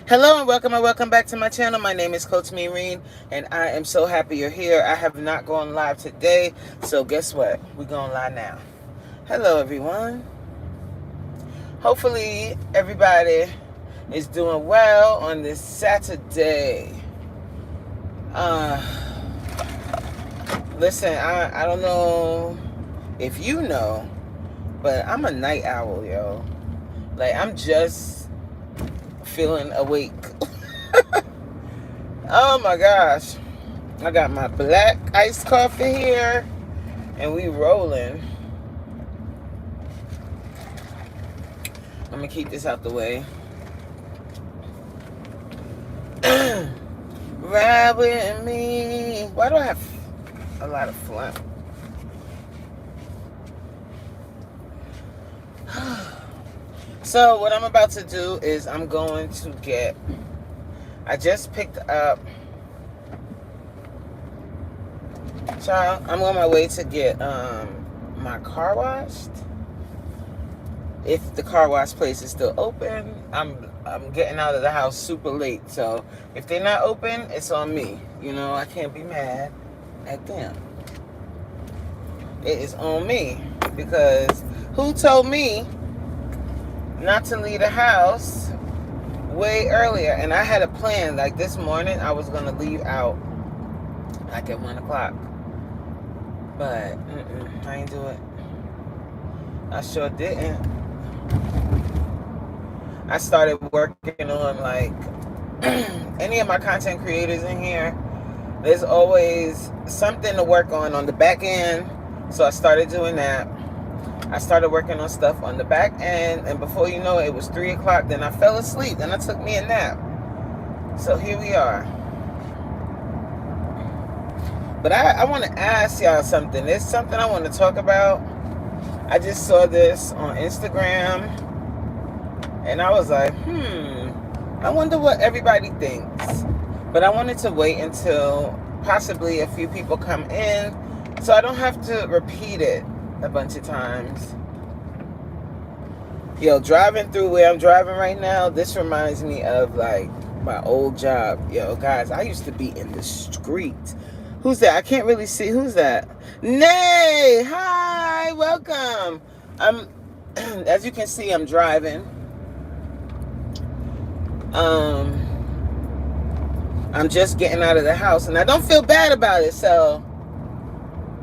Hello and welcome back to my channel. My name is Coach Meereen and I am so happy you're here. I have not gone live today, so guess what? We're going live now. Hello everyone. Hopefully everybody is doing well on this Saturday. Listen, I don't know if you know, but I'm a night owl, yo. Like, I'm just feeling awake. Oh my gosh. I got my black iced coffee here and we rolling. I'm gonna keep this out the way. Ride with me. Why do I have a lot of phlegm? So what I'm about to do is I'm going to get, I just picked up, child, I'm on my way to get my car washed. If the car wash place is still open, I'm getting out of the house super late. So if they're not open, it's on me. You know, I can't be mad at them. It is on me because who told me not to leave the house way earlier? And I had a plan. Like this morning, I was gonna leave out like at 1 o'clock, but I ain't do it. I sure didn't. I started working on like any of my content creators in here. There's always something to work on the back end. So I started doing that. I started working on stuff on the back end, and before you know it, it was 3 o'clock. Then I fell asleep. Then I took me a nap. So here we are. But I want to ask y'all something. There's something I want to talk about. I just saw this on Instagram, and I was like, I wonder what everybody thinks. But I wanted to wait until possibly a few people come in, so I don't have to repeat it a bunch of times. Yo, driving through where I'm driving right now, this reminds me of like my old job. Yo, guys, I used to be in the street. Who's that? I can't really see. Who's that? Nay! Hi! Welcome! As you can see, I'm driving. I'm just getting out of the house, and I don't feel bad about it, so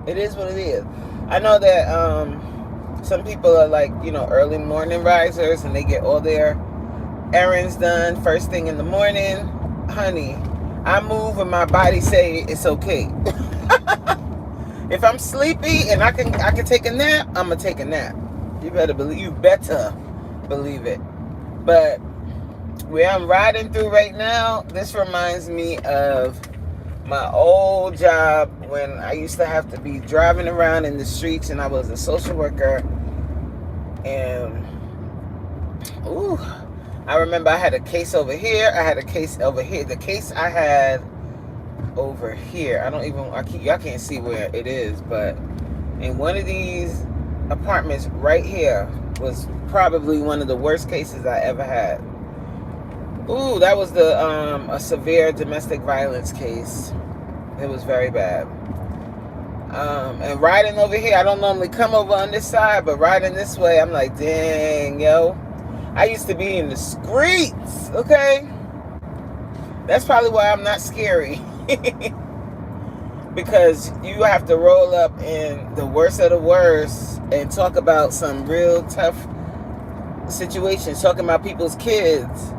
it is what it is. I know that some people are like, early morning risers, and they get all their errands done first thing in the morning. Honey, I move when my body say it's okay. If I'm sleepy and I can take a nap, I'm gonna take a nap. You better believe it. But where I'm riding through right now, this reminds me of my old job when I used to have to be driving around in the streets, and I was a social worker. And I remember I had a case over here. I had a case over here. The case I had over here, y'all can't see where it is, but in one of these apartments right here was probably one of the worst cases I ever had. That was a severe domestic violence case. It was very bad. And riding over here, I don't normally come over on this side, but riding this way, I'm like, dang, yo. I used to be in the streets, okay? That's probably why I'm not scary. Because you have to roll up in the worst of the worst and talk about some real tough situations, talking about people's kids,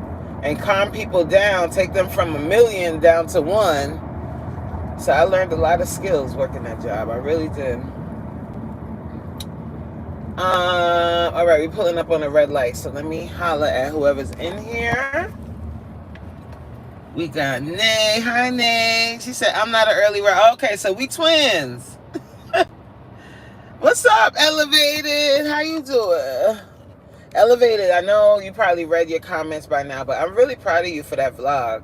and calm people down, take them from 1 million down to 1. So I learned a lot of skills working that job. I really did. All right, we're pulling up on a red light, so let me holler at whoever's in here. We got Nay. Hi, Nay. She said, I'm not an early riser. Okay, so we twins. What's up, Elevated? How you doing? Elevated, I know you probably read your comments by now, but I'm really proud of you for that vlog.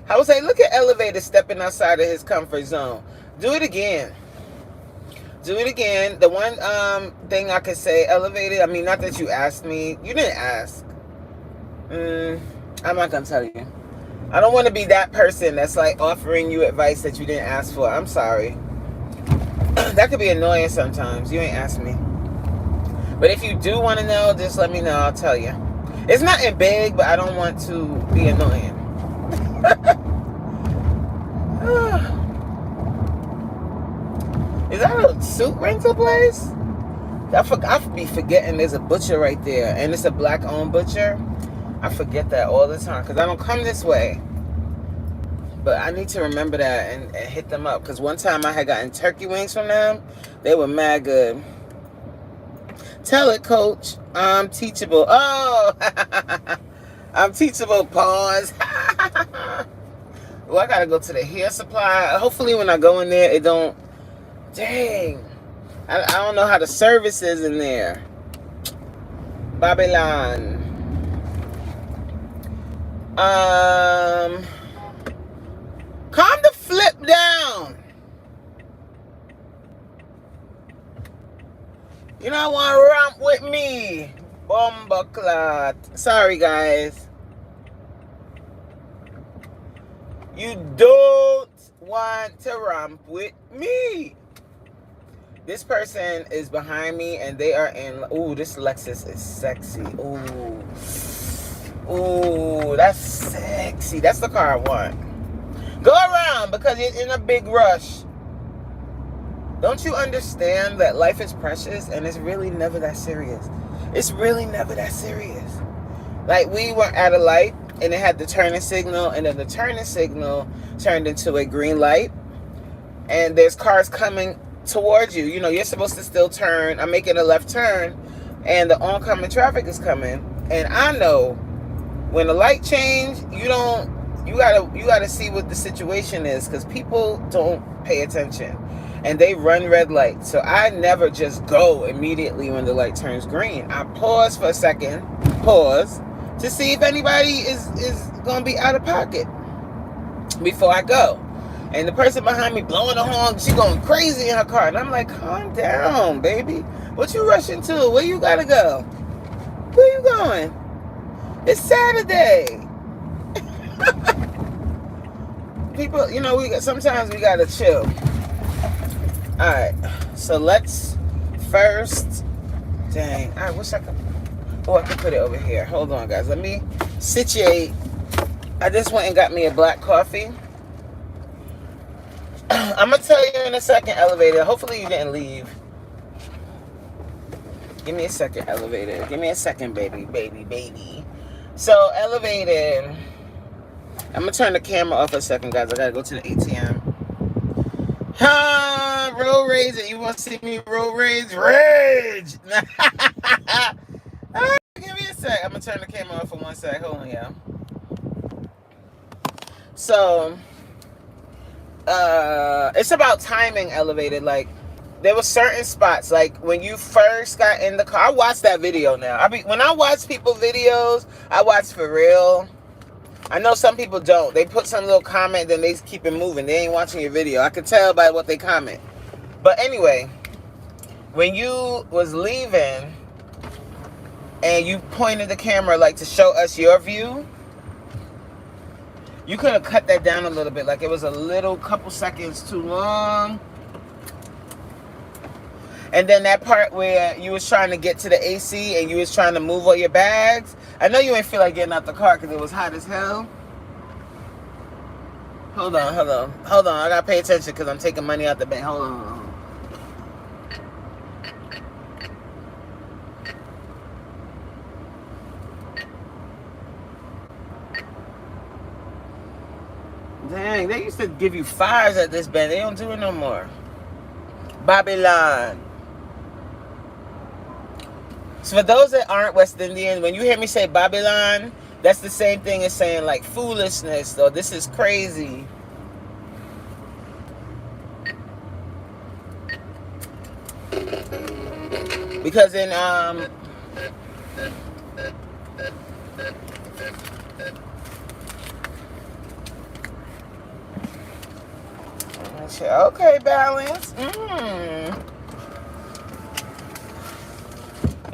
I would say, look at Elevated stepping outside of his comfort zone. Do it again. Do it again. The one thing I could say, Elevated, I mean, not that you asked me. You didn't ask. I'm not gonna tell you. I don't want to be that person that's like offering you advice that you didn't ask for. I'm sorry. That could be annoying sometimes. You ain't asked me. But if you do want to know, just let me know. I'll tell you. It's nothing big, but I don't want to be annoying. Is that a suit rental place? I be forgetting there's a butcher right there. And it's a black-owned butcher. I forget that all the time because I don't come this way. But I need to remember that and hit them up. Because one time I had gotten turkey wings from them. They were mad good. Tell it, coach. I'm teachable. Oh, I'm teachable. Pause. Well, I gotta go to the hair supply. Hopefully, when I go in there, it don't. Dang, I don't know how the service is in there. Babylon. Calm the flip down. You don't want to ramp with me. Bumbleclot. Sorry, guys. You don't want to ramp with me. This person is behind me and they are in. Ooh, this Lexus is sexy. Ooh, that's sexy. That's the car I want. Go around because you're in a big rush. Don't you understand that life is precious and it's really never that serious? It's really never that serious. Like, we were at a light and it had the turning signal, and then the turning signal turned into a green light, and there's cars coming towards you. You know, you're supposed to still turn. I'm making a left turn and the oncoming traffic is coming. And I know when the light change, you gotta see what the situation is, because people don't pay attention. And they run red lights. So I never just go immediately when the light turns green. I pause for a second, to see if anybody is going to be out of pocket before I go. And the person behind me blowing the horn, she going crazy in her car. And I'm like, calm down, baby. What you rushing to? Where you got to go? Where you going? It's Saturday. People, you know, sometimes we got to chill. All right, so let's first, dang, I wish I could, I could put it over here. Hold on, guys, let me situate. I just went and got me a black coffee. I'm going to tell you in a second, elevator. Hopefully you didn't leave. Give me a second, elevator. Give me a second, baby. So, elevator. I'm going to turn the camera off a second, guys. I got to go to the ATM. Road rage. You want to see me road rage? Rage! Give me a sec. I'm going to turn the camera off for 1 sec. Hold on, y'all. So, it's about timing, elevated. Like, there were certain spots, like when you first got in the car. I watched that video now. When I watch people videos, I watch for real. I know some people don't. They put some little comment, then they keep it moving. They ain't watching your video. I can tell by what they comment. But anyway, when you was leaving and you pointed the camera like to show us your view, you could have cut that down a little bit. Like, it was a little couple seconds too long. And then that part where you was trying to get to the AC and you was trying to move all your bags. I know you ain't feel like getting out the car because it was hot as hell. Hold on. I got to pay attention because I'm taking money out the bank. Hold on. Dang, they used to give you fires at this bank. They don't do it no more. Babylon. So for those that aren't West Indian, when you hear me say Babylon, that's the same thing as saying like foolishness, or this is crazy. Because in okay, balance.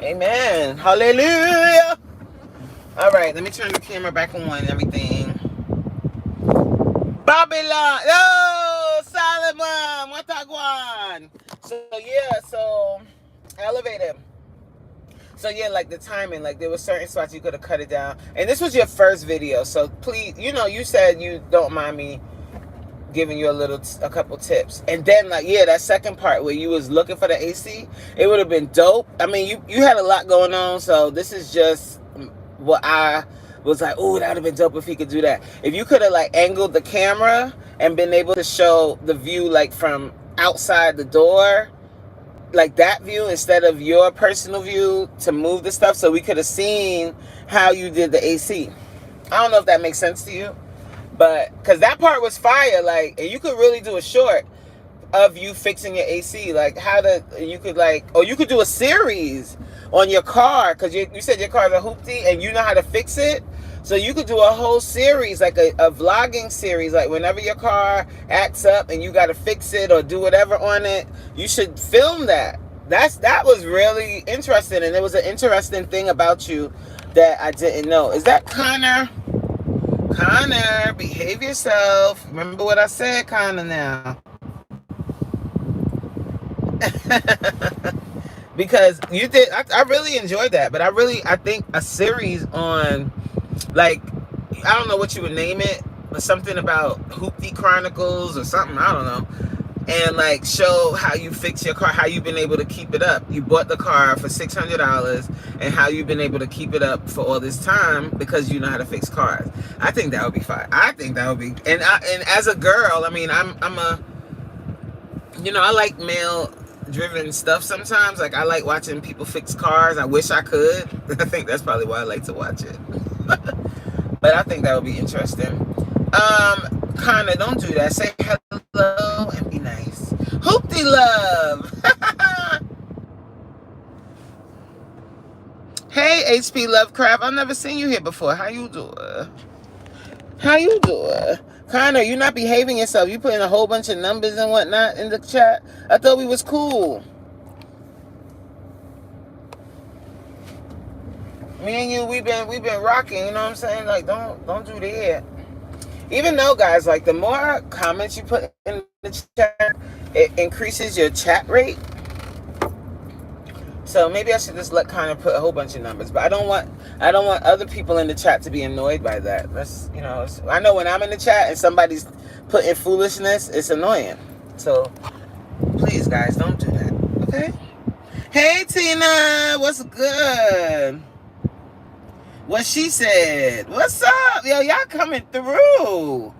Amen. Hallelujah. All right, let me turn the camera back on and everything. Babylon. Oh, Solomon. Watagwan. So elevator. So yeah, like the timing, like there were certain spots you could have cut it down. And this was your first video, so please, you said you don't mind me giving you a couple tips. And then like, yeah, that second part where you was looking for the AC, it would have been dope. I mean, you had a lot going on, so this is just what I was like, oh, that would have been dope if he could do that. If you could have like angled the camera and been able to show the view like from outside the door, like that view instead of your personal view, to move the stuff so we could have seen how you did the AC. I don't know if that makes sense to you, but because that part was fire, like, and you could really do a short of you fixing your AC, like you could do a series on your car, because you said your car's a hoopty and you know how to fix it. So you could do a whole series, like a vlogging series, like whenever your car acts up and you got to fix it or do whatever on it, you should film that. That was really interesting, and it was an interesting thing about you that I didn't know. Is that Connor? Connor, behave yourself. Remember what I said, Connor, now. Because you did, I really enjoyed that, but I think a series on, like, I don't know what you would name it, but something about Hoopty Chronicles or something, I don't know, and like show how you fix your car, how you've been able to keep it up. You bought the car for $600 and how you've been able to keep it up for all this time because you know how to fix cars. I think that would be fine. I think that would be, and as a girl, I mean, I'm a, I like male driven stuff sometimes. Like I like watching people fix cars. I wish I could. I think that's probably why I like to watch it. But I think that would be interesting. Kinda, don't do that. Say hello and be nice. Hoopty love. Hey, HP Lovecraft. I've never seen you here before. How you doing? Connor, you're not behaving yourself. You putting a whole bunch of numbers and whatnot in the chat. I thought we was cool. Me and you, we've been rocking. You know what I'm saying? Like, don't do that. Even though, guys, like the more comments you put in the chat, it increases your chat rate. So maybe I should just let Connor put a whole bunch of numbers. But I don't want other people in the chat to be annoyed by that. That's, I know when I'm in the chat and somebody's putting foolishness, it's annoying. So please, guys, don't do that. Okay? Hey, Tina, what's good? What she said. What's up? Yo, y'all coming through.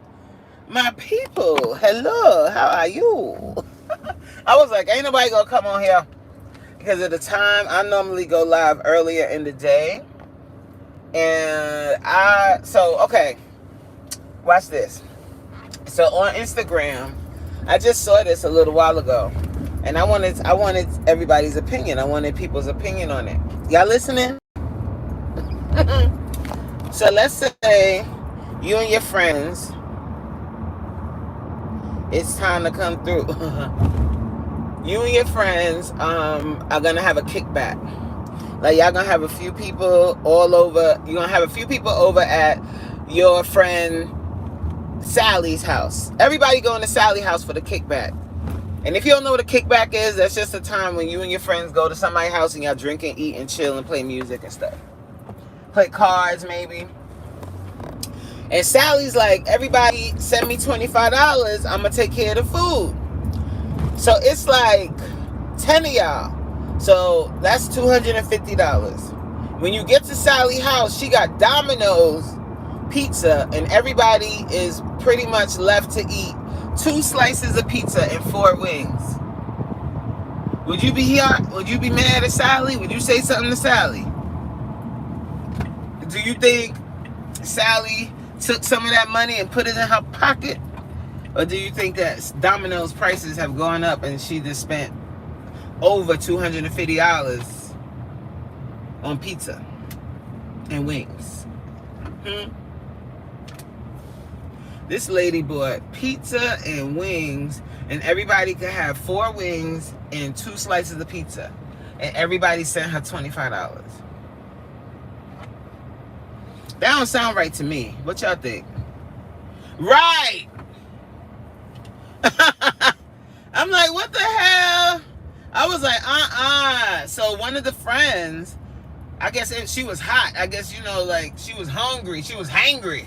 My people. Hello. How are you? I was like, ain't nobody gonna come on here. Because at the time, I normally go live earlier in the day. And okay. Watch this. So on Instagram, I just saw this a little while ago. And I wanted everybody's opinion. I wanted people's opinion on it. Y'all listening? So let's say you and your friends, it's time to come through. You and your friends are gonna have a kickback. Like y'all gonna have a few people all over. You're gonna have a few people over at your friend Sally's house. Everybody going to Sally's house for the kickback. And if you don't know what a kickback is, that's just a time when you and your friends go to somebody's house and y'all drink and eat and chill and play music and stuff. Play cards maybe. And Sally's like, everybody send me $25, I'm gonna take care of the food. So it's like 10 of y'all. So that's $250. When you get to Sally's house, she got Domino's pizza and everybody is pretty much left to eat 2 slices of pizza and 4 wings. Would you be here? Would you be mad at Sally? Would you say something to Sally? Do you think Sally took some of that money and put it in her pocket? Or do you think that Domino's prices have gone up and she just spent over $250 on pizza and wings? This lady bought pizza and wings, and everybody could have 4 wings and 2 slices of pizza. And everybody sent her $25. That don't sound right to me. What y'all think? Right. I'm like, what the hell? I was like, So one of the friends, I guess she was hot. I guess, like she was hungry. She was hangry.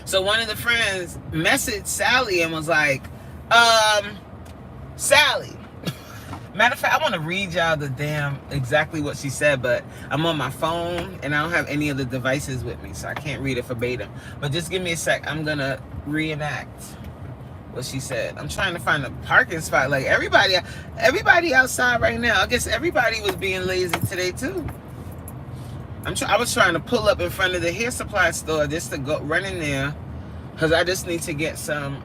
So one of the friends messaged Sally and was like, Sally. Matter of fact, I want to read y'all exactly what she said, but I'm on my phone and I don't have any of the devices with me, so I can't read it verbatim. But just give me a sec. I'm going to reenact what she said. I'm trying to find a parking spot. Like everybody outside right now. I guess everybody was being lazy today too. I was trying to pull up in front of the hair supply store just to go run in there because I just need to get some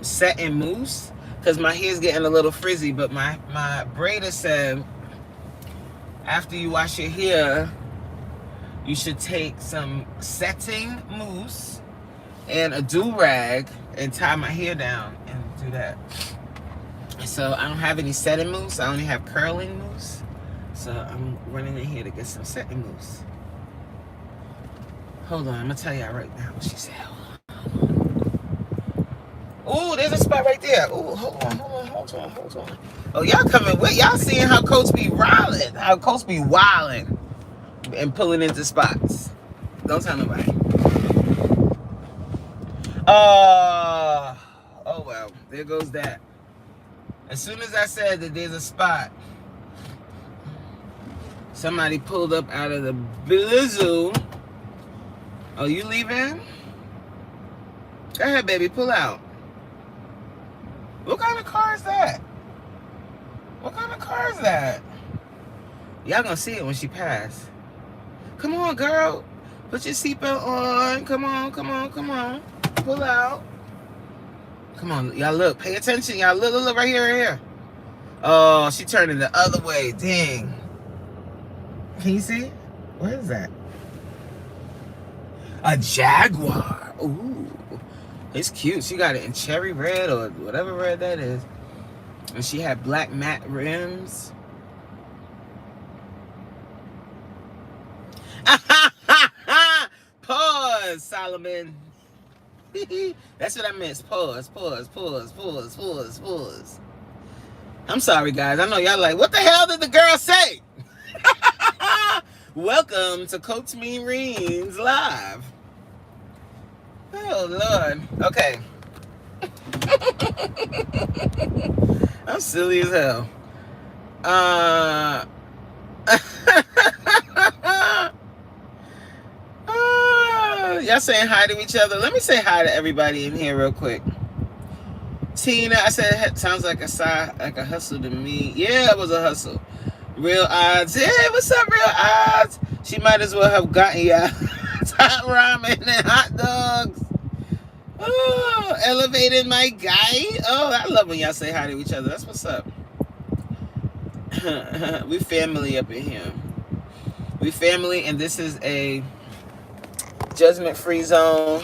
satin mousse because my hair's getting a little frizzy. But my braider said after you wash your hair, you should take some setting mousse and a do-rag and tie my hair down and do that. So I don't have any setting mousse. I only have curling mousse. So I'm running in here to get some setting mousse. Hold on, I'm gonna tell y'all right now what she said. Ooh, there's a spot right there. Ooh, hold on. Oh, y'all coming with y'all seeing how Coach be wilding, and pulling into spots. Don't tell nobody. Oh well, there goes that. As soon as I said that there's a spot, somebody pulled up out of the blue. Oh, you leaving? Go ahead, baby, pull out. What kind of car is that? Y'all gonna see it when she pass. Come on, girl. Put your seatbelt on. Come on. Pull out. Come on, y'all look. Pay attention. Y'all look right here. Oh, she turning the other way. Dang. Can you see it? What is that? A Jaguar. Ooh. It's cute. She got it in cherry red or whatever red that is. And she had black matte rims. Pause, Solomon. That's what I meant. Pause. I'm sorry, guys. I know y'all like, what the hell did the girl say? Welcome to Coach Mean Reens Live. Oh, Lord. Okay. I'm silly as hell. Y'all saying hi to each other. Let me say hi to everybody in here real quick. Tina, I said, sounds like a hustle to me. Yeah, it was a hustle. Real Odds. Hey, what's up, Real Odds? She might as well have gotten y'all hot ramen and hot dogs. Oh, elevated my guy. Oh, I love when y'all say hi to each other. That's what's up. We family up in here. We family, and this is a judgment-free zone.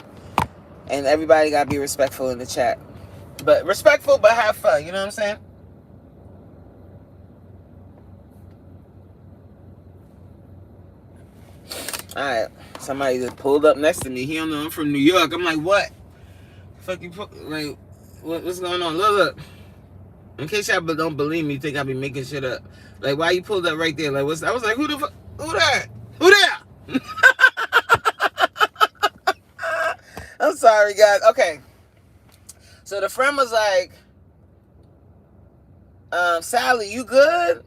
And everybody gotta be respectful in the chat. But respectful, but have fun. You know what I'm saying? All right. Somebody just pulled up next to me. He don't know I'm from New York. I'm like, what? Fuck you, like, what's going on? Look. In case y'all don't believe me, think I be making shit up. Like, why you pulled up right there? Like, I was like, who the fuck? Who that? Who there? I'm sorry, guys. Okay. So the friend was like, Sally, you good?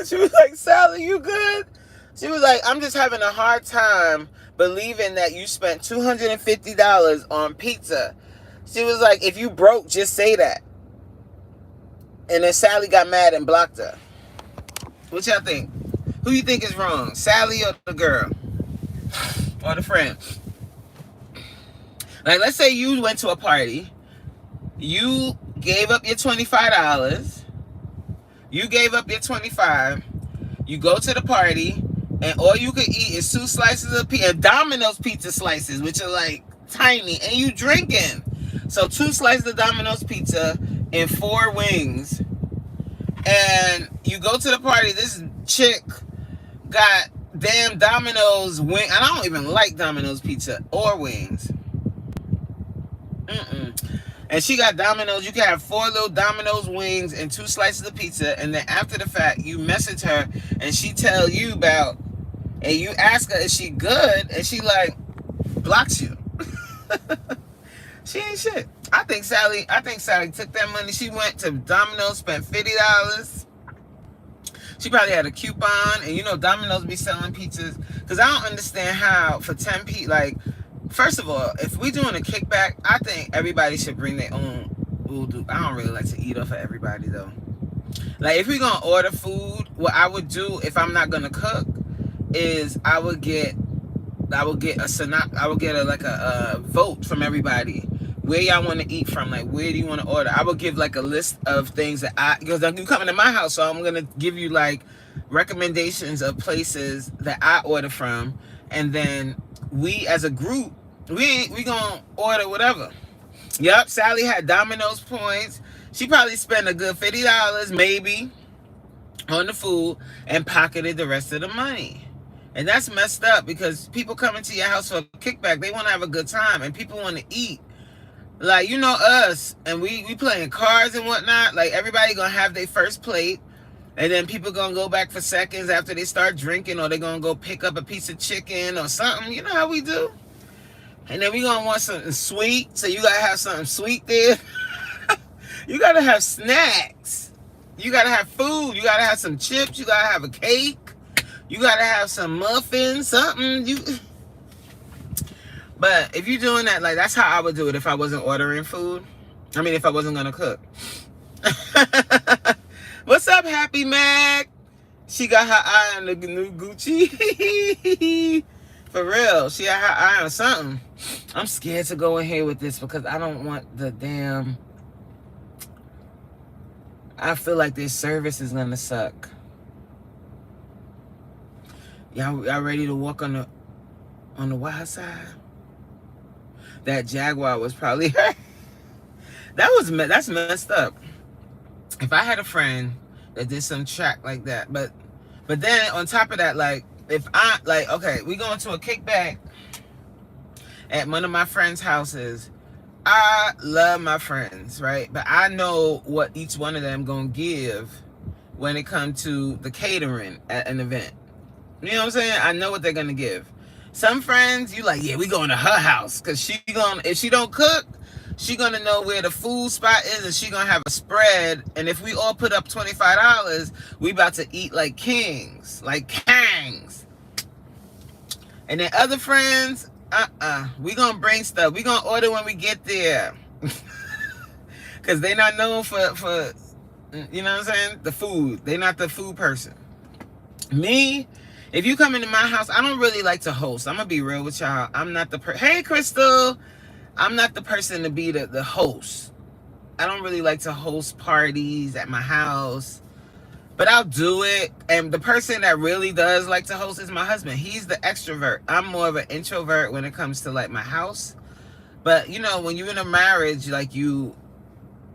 She was like, Sally, you good? She was like, I'm just having a hard time believing that you spent $250 on pizza. She was like, if you broke, just say that. And then Sally got mad and blocked her. What y'all think? Who you think is wrong? Sally or the girl? Or the friend? Like, let's say you went to a party. You gave up your $25. You gave up your $25. You go to the party, and all you could eat is 2 slices of pizza, and Domino's pizza slices, which are like tiny, and you drinking. So 2 slices of Domino's pizza and 4 wings. And you go to the party. This chick got damn Domino's wing. I don't even like Domino's pizza or wings. And she got Domino's. You can have 4 little Domino's wings and 2 slices of pizza. And then after the fact, you message her and she tell you about, and you ask her, is she good? And she like blocks you. She ain't shit. I think Sally took that money. She went to Domino's, spent $50. She probably had a coupon, and you know Domino's be selling pizzas. Cause I don't understand how for 10 people, like, first of all, if we doing a kickback, I think everybody should bring their own voodoo. I don't really like to eat off of everybody though. Like if we gonna order food, what I would do if I'm not gonna cook is I would get a vote from everybody. Where y'all want to eat from? Like, where do you want to order? I would give like a list of things that because you coming to my house, so I'm gonna give you like recommendations of places that I order from, and then we as a group, we gonna order whatever. Yep, Sally had Domino's points. She probably spent a good $50 maybe on the food and pocketed the rest of the money. And that's messed up because people come into your house for a kickback. They want to have a good time and people want to eat. Like, you know us, and we playing cards and whatnot. Like, everybody gonna have their first plate, and then people gonna go back for seconds after they start drinking, or they gonna go pick up a piece of chicken or something. You know how we do? And then we gonna want something sweet, so you gotta have something sweet there. You gotta have snacks. You gotta have food. You gotta have some chips. You gotta have a cake. You gotta have some muffins, something. But if you're doing that, like, that's how I would do it if I wasn't ordering food. I mean, if I wasn't gonna cook. What's up, Happy Mac? She got her eye on the new Gucci. For real, she had her eye on something. I'm scared to go in here with this because I don't want the damn... I feel like this service is gonna suck. Y'all ready to walk on the wild side? That Jaguar was probably her. That's messed up. If I had a friend that did some track like that, but then on top of that, like, if I, like, okay, we going to a kickback at one of my friends' houses. I love my friends, right? But I know what each one of them gonna give when it comes to the catering at an event. You know what I'm saying? I know what they're gonna give. Some friends, you like, yeah, we going to her house because if she don't cook, she gonna know where the food spot is and she gonna have a spread. And if we all put up $25, we about to eat like kings, like kangs. And then other friends, we gonna bring stuff. We gonna order when we get there. Cause they not known for you know what I'm saying, the food. They not the food person. Me, if you come into my house, I don't really like to host. I'm gonna be real with y'all. I'm not the hey Crystal. I'm not the person to be the host. I don't really like to host parties at my house. But I'll do it. And the person that really does like to host is my husband. He's the extrovert. I'm more of an introvert when it comes to like my house. But you know, when you're in a marriage, like you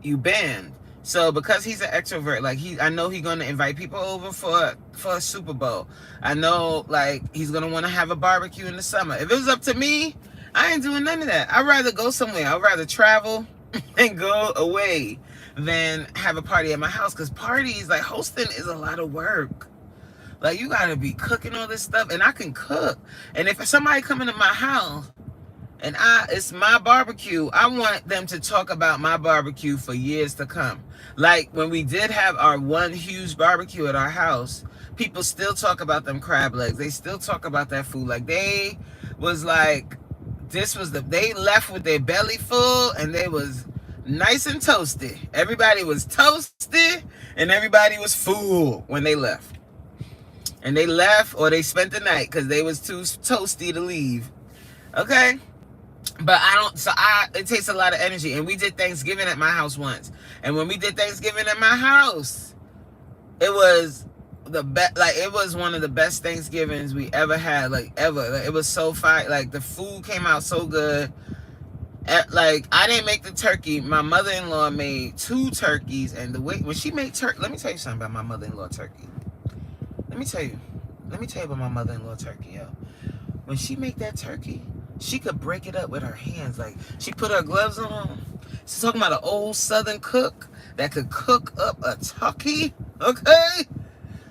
bend. So because he's an extrovert, like I know he's gonna invite people over for a Super Bowl. I know like he's gonna want to have a barbecue in the summer. If it was up to me, I ain't doing none of that. I'd rather go somewhere. I'd rather travel and go away than have a party at my house. Because parties, like hosting, is a lot of work. Like you gotta be cooking all this stuff, and I can cook. And if somebody come into my house and it's my barbecue, I want them to talk about my barbecue for years to come. Like when we did have our one huge barbecue at our house, people still talk about them crab legs. They still talk about that food. Like they was like, they left with their belly full and they was nice and toasty. Everybody was toasty and everybody was full when they left. And they left or they spent the night because they was too toasty to leave. Okay? But it takes a lot of energy. And we did Thanksgiving at my house once. And when we did Thanksgiving at my house, it was the best. Like it was one of the best Thanksgivings we ever had, like ever. Like, it was so fine. Like the food came out so good. Like I didn't make the turkey. My mother-in-law made 2 turkeys, and when she made turkey, let me tell you something about my mother-in-law turkey. Let me tell you, let me tell you about my mother-in-law turkey, yo. When she make that turkey, she could break it up with her hands. Like, she put her gloves on. She's talking about an old Southern cook that could cook up a turkey, okay?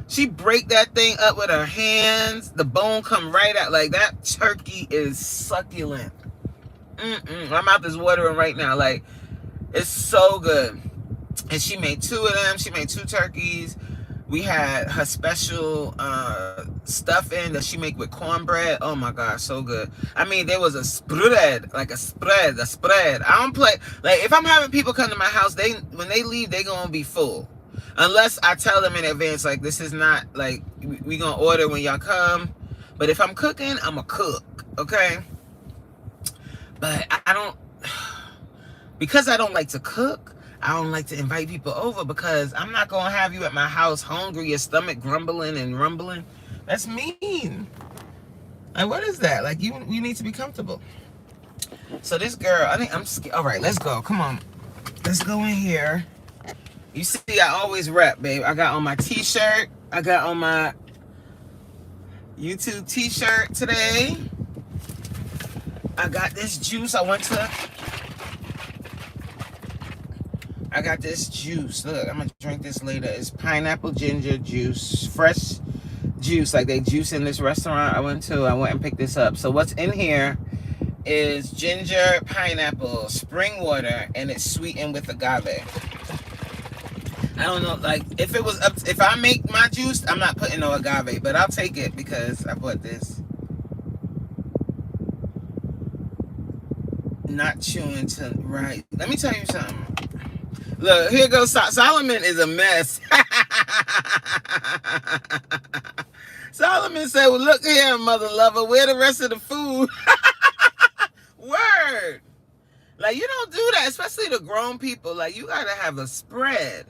She break that thing up with her hands. The bone come right out. Like, that turkey is succulent. My mouth is watering right now. Like, it's so good. And she made 2 of them. She made 2 turkeys. We had her special stuffing that she make with cornbread. Oh my gosh, so good. I mean, there was a spread, like a spread. I don't play. Like, if I'm having people come to my house, when they leave, they gonna be full. Unless I tell them in advance, like, this is not, like, we gonna order when y'all come. But if I'm cooking, I'm a cook, okay? But I don't, because I don't like to cook, I don't like to invite people over, because I'm not going to have you at my house hungry, your stomach grumbling and rumbling. That's mean. Like, what is that? Like, you need to be comfortable. So this girl, I think I'm scared. All right, let's go. Come on. Let's go in here. You see, I always rep, babe. I got on my t-shirt. I got on my YouTube t-shirt today. I got this juice. I got this juice. Look, I'm gonna drink this later. It's pineapple ginger juice, fresh juice, like they juice in this restaurant I went to. I went and picked this up. So what's in here is ginger, pineapple, spring water, and it's sweetened with agave. I don't know, like, if I make my juice, I'm not putting no agave, but I'll take it because I bought this. Not chewing to right. Let me tell you something. Look, here goes Solomon is a mess. Solomon said, well, look here, mother lover, where the rest of the food? Word. Like, you don't do that, especially the grown people. Like, you gotta have a spread.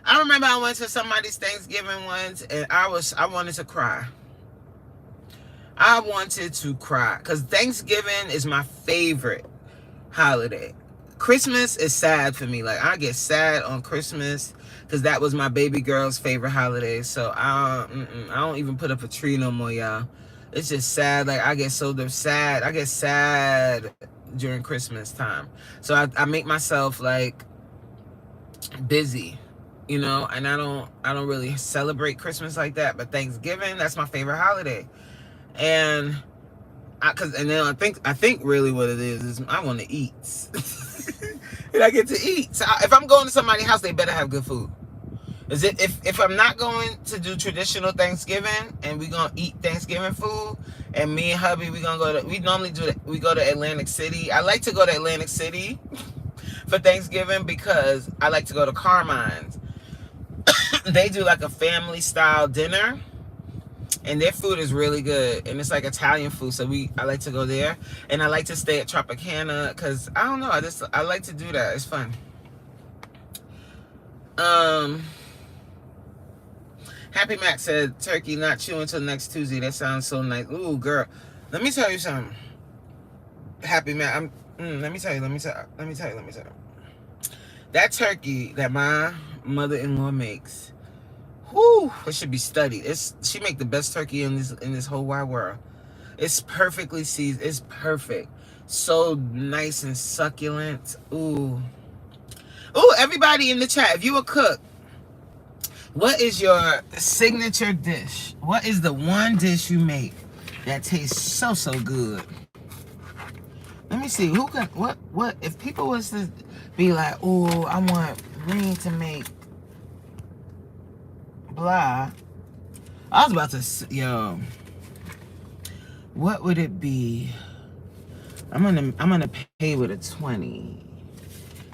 I remember I went to somebody's Thanksgiving once, and I wanted to cry. I wanted to cry, because Thanksgiving is my favorite holiday. Christmas is sad for me. Like, I get sad on Christmas because that was my baby girl's favorite holiday. So I don't even put up a tree no more, y'all. It's just sad. Like, I get sad. I get sad during Christmas time. So I make myself, like, busy, you know, and I don't really celebrate Christmas like that. But Thanksgiving, that's my favorite holiday. And I think really what it is I want to eat. And I get to eat. So if I'm going to somebody's house, they better have good food. If I'm not going to do traditional Thanksgiving and we gonna eat Thanksgiving food, and me and hubby we go to Atlantic City. I like to go to Atlantic City for Thanksgiving because I like to go to Carmine's. They do like a family style dinner, and their food is really good, and it's like Italian food. So I like to go there, and I like to stay at Tropicana because I don't know. I like to do that. It's fun. Happy Mac said turkey not chewing until next Tuesday. That sounds so nice. Ooh, girl, let me tell you something. Happy Mac, let me tell you. That turkey that my mother-in-law makes, whoo, it should be studied. She make the best turkey in this whole wide world. It's perfectly seasoned. It's perfect. So nice and succulent. Ooh, everybody in the chat, if you a cook, what is your signature dish? What is the one dish you make that tastes so good? Let me see. What if people was to be like, oh, I want Green to make blah. I was about to, yo, what would it be? I'm gonna pay with a 20.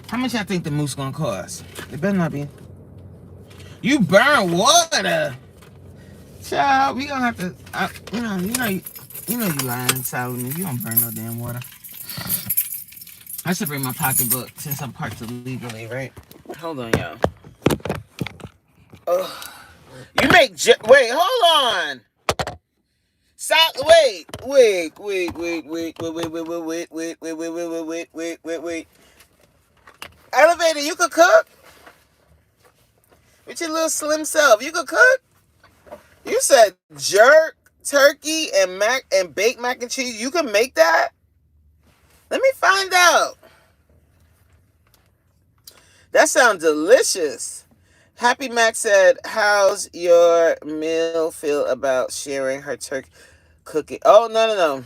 How much I think the mousse gonna cost? It better not be. You burn water, child. We gonna have to. You lying, Solomon. You don't burn no damn water. I should bring my pocketbook since I'm parked illegally, right? Hold on, y'all. Oh, you make wait. Hold on. Wait. Elevator, you could cook? With your little slim self, you could cook? You said jerk. turkey and baked mac and cheese. You can make that? Let me find out. That sounds delicious. Happy Mac said, "How's your meal feel about sharing her turkey cookie?" Oh, no.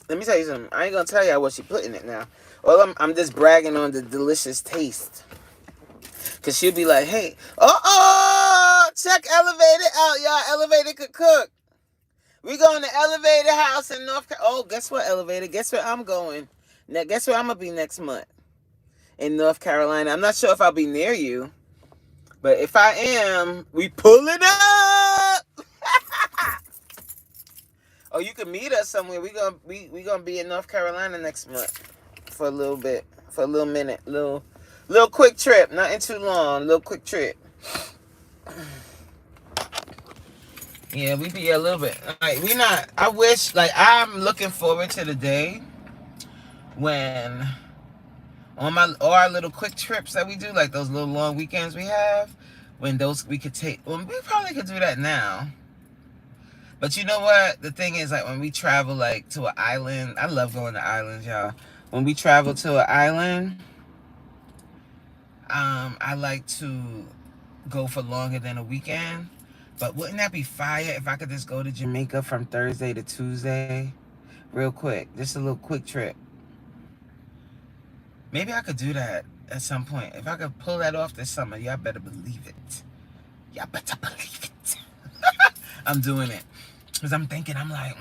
Let me tell you something. I ain't gonna tell y'all what she put in it now. Well, I'm just bragging on the delicious taste. Cause she'll be like, "Hey, check Elevated out, y'all. Elevated could cook. We going to Elevated House in North Carolina. Oh, guess what, Elevated? Guess where I'm going? Now, guess where I'm gonna be next month? In North Carolina. I'm not sure if I'll be near you, but if I am, we pulling up. Oh, you can meet us somewhere. We gonna be in North Carolina next month for a little bit, for a little minute, little quick trip, nothing too long, little quick trip. Yeah, we be a little bit like we not. I wish, like, I'm looking forward to the day when on all our little quick trips that we do, like those little long weekends we have, when those we could take. Well, we probably could do that now. But you know what? The thing is, like, when we travel, like, to an island, I love going to islands, y'all. When we travel to an island, I like to go for longer than a weekend. But wouldn't that be fire if I could just go to Jamaica from Thursday to Tuesday? Real quick. Just a little quick trip. Maybe I could do that at some point. If I could pull that off this summer, y'all better believe it. Y'all better believe it. I'm doing it. Because I'm thinking, I'm like,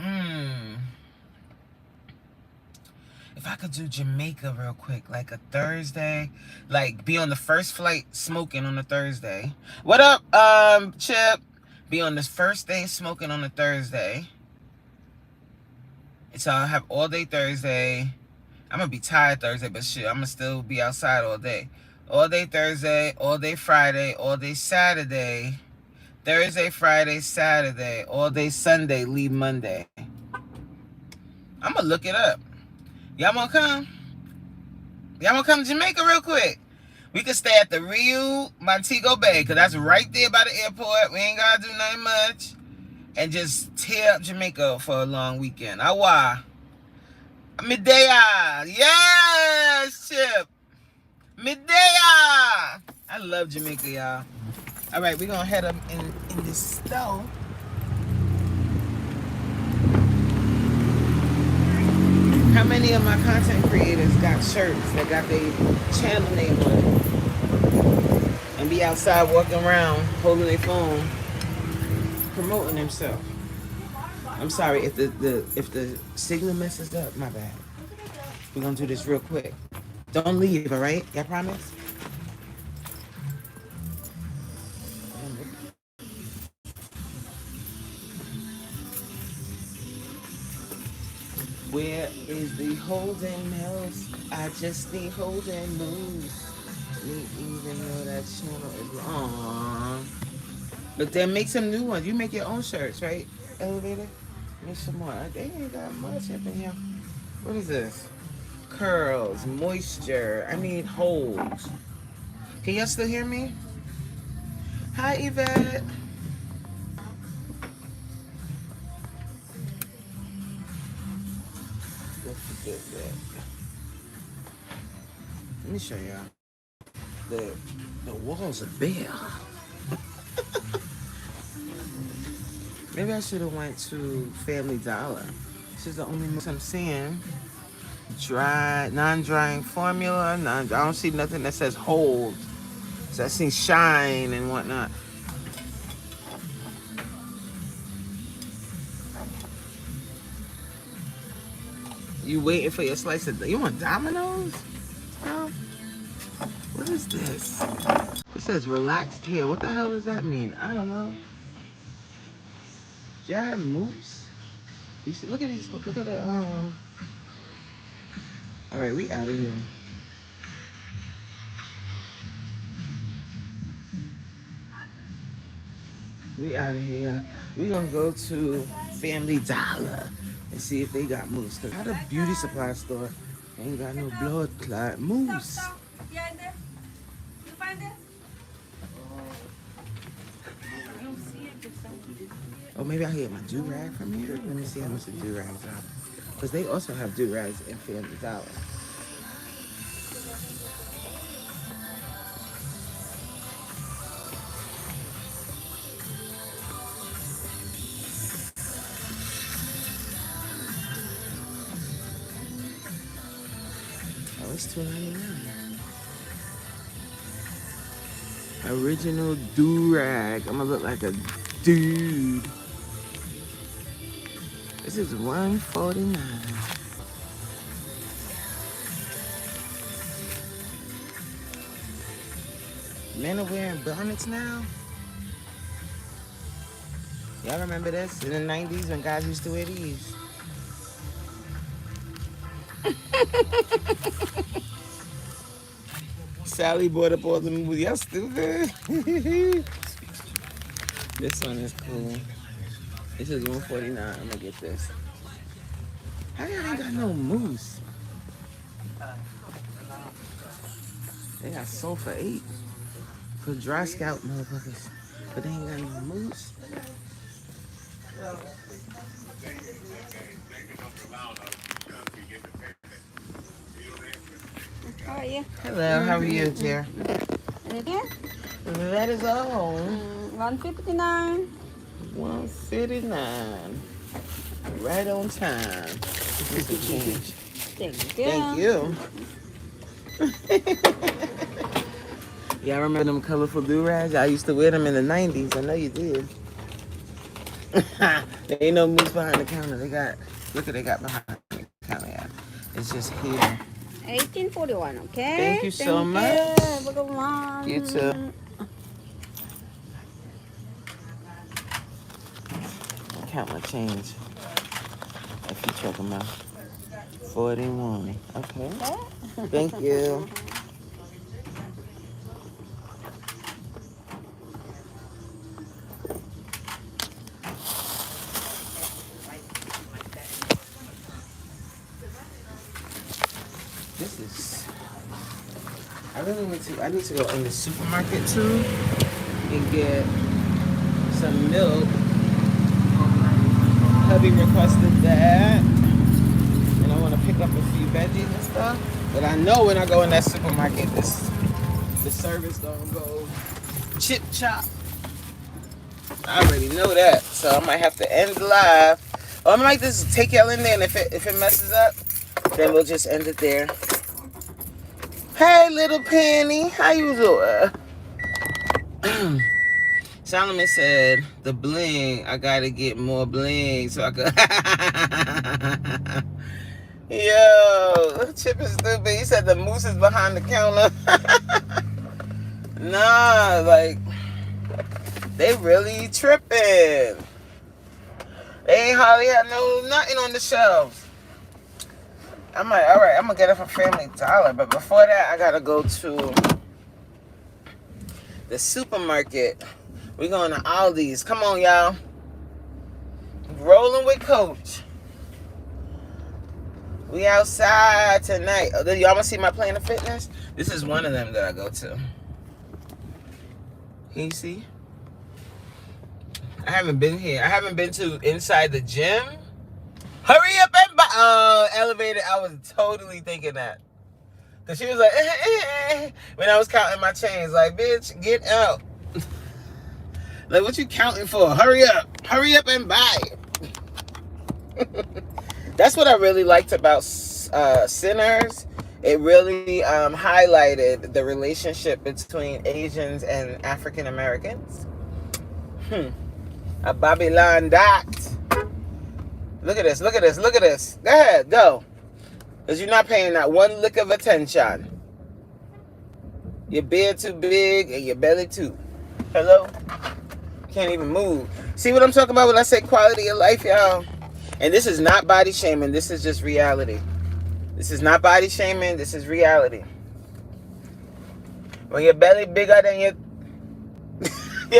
if I could do Jamaica real quick, like a Thursday, like be on the first flight smoking on a Thursday. What up, Chip? Be on this first day smoking on a Thursday. So I'll have all day Thursday. I'm going to be tired Thursday, but shit, I'm going to still be outside all day. All day Thursday, all day Friday, all day Saturday. Thursday, Friday, Saturday, all day Sunday, leave Monday. I'm going to look it up. Y'all want to come? Y'all want to come to Jamaica real quick? We could stay at the Rio Montego Bay, because that's right there by the airport. We ain't got to do nothing much. And just tear up Jamaica for a long weekend. Awa. Medea. Yes, Chip. Medea. I love Jamaica, y'all. All right, we're going to head up in this store. How many of my content creators got shirts that got their channel name on it? And be outside walking around holding their phone, promoting themselves. I'm sorry if the signal messes up, my bad. We're gonna do this real quick. Don't leave, all right? Y'all promise? Where is the Holden Mills? I just need Holden moves. Me even though that channel is long. But then make some new ones. You make your own shirts, right? Elevator? Make some more. They ain't got much up in here. What is this? Curls, moisture. I need holes. Can y'all still hear me? Hi, Yvette. Let's forget that. Let me show y'all. The walls are bare. Maybe I should have went to Family Dollar. This is the only most I'm seeing. Dry, non-drying formula. I don't see nothing that says hold. So I see shine and whatnot. You waiting for your slice of... You want Domino's? Oh, what is this? It says relaxed here. What the hell does that mean? I don't know. Jared Moose? You see, look at these. Look at that. All right, we out of here. We out of here. We gonna go to Family Dollar and see if they got moose. Cause how the beauty supply store ain't got no blood clot moose. Yeah, in there. You find it? I don't see it. Or maybe I can get my do-rag from here. Let me see how much the do-rags are. Because they also have do-rags in Family Dollar. Oh, it's $2.99. Original do-rag. I'm gonna look like a dude. This is $1.49. Men are wearing bonnets now. Y'all remember this in the 90s when guys used to wear these? Sally bought up all the movies. Y'all stupid. This one is cool. This is $149. I'm gonna get this. How y'all ain't got no mousse? They got sold for $8 for dry scalp motherfuckers, but they ain't got no mousse. How are you? Hello, how are you, dear? Anything? That is all. 159. $159. Right on time. This is change. Thank you. Thank you. Y'all remember them colorful do-rags? I used to wear them in the 90s. I know you did. There ain't no moose behind the counter. They got behind the counter. Yeah. It's just here. 1841, okay? Thank you so much. Have a good one. You too. I'll count my change. If you check them out. 41. Okay. Thank you. This is. I need to go in the supermarket too and get some milk. Hubby requested that. And I want to pick up a few veggies and stuff. But I know when I go in that supermarket, the service gonna go chip chop. I already know that. So I might have to end the live. Or I might just take y'all in there, and if it messes up, then we'll just end it there. Hey, little Penny, how you doing? Solomon said, the bling, I gotta get more bling so I could. Yo, Chip is stupid. He said the moose is behind the counter. Nah, like, they really tripping. They ain't hardly had nothing on the shelves. I'm like, all right, I'm gonna get it from Family Dollar, but before that, I gotta go to the supermarket. We're going to Aldi's. Come on, y'all. Rolling with Coach. We outside tonight. Oh, y'all wanna see my Planet Fitness? This is one of them that I go to. Can you see? I haven't been here. I haven't been to inside the gym. Hurry up and buy. Elevated. I was totally thinking that. Because she was like, when I was counting my chains. Like, bitch, get out. Like, what you counting for? Hurry up. Hurry up and buy. That's what I really liked about Sinners. It really highlighted the relationship between Asians and African Americans. A Babylon dot. Look at this, look at this, look at this. Go ahead, go. Because you're not paying that one lick of attention. Your beard too big and your belly too. Hello? Can't even move. See what I'm talking about when I say quality of life, y'all? And this is not body shaming. This is just reality. This is not body shaming. This is reality. When your belly bigger than your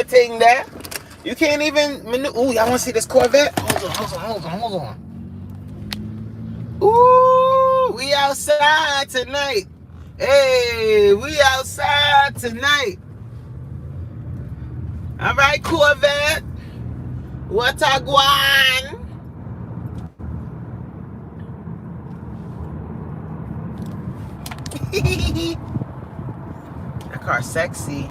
thing there, you can't even maneuver. Ooh, y'all want to see this Corvette? Hold on. Ooh, we outside tonight. Hey, we outside tonight. All right, Corvette. What a guan? That car's sexy.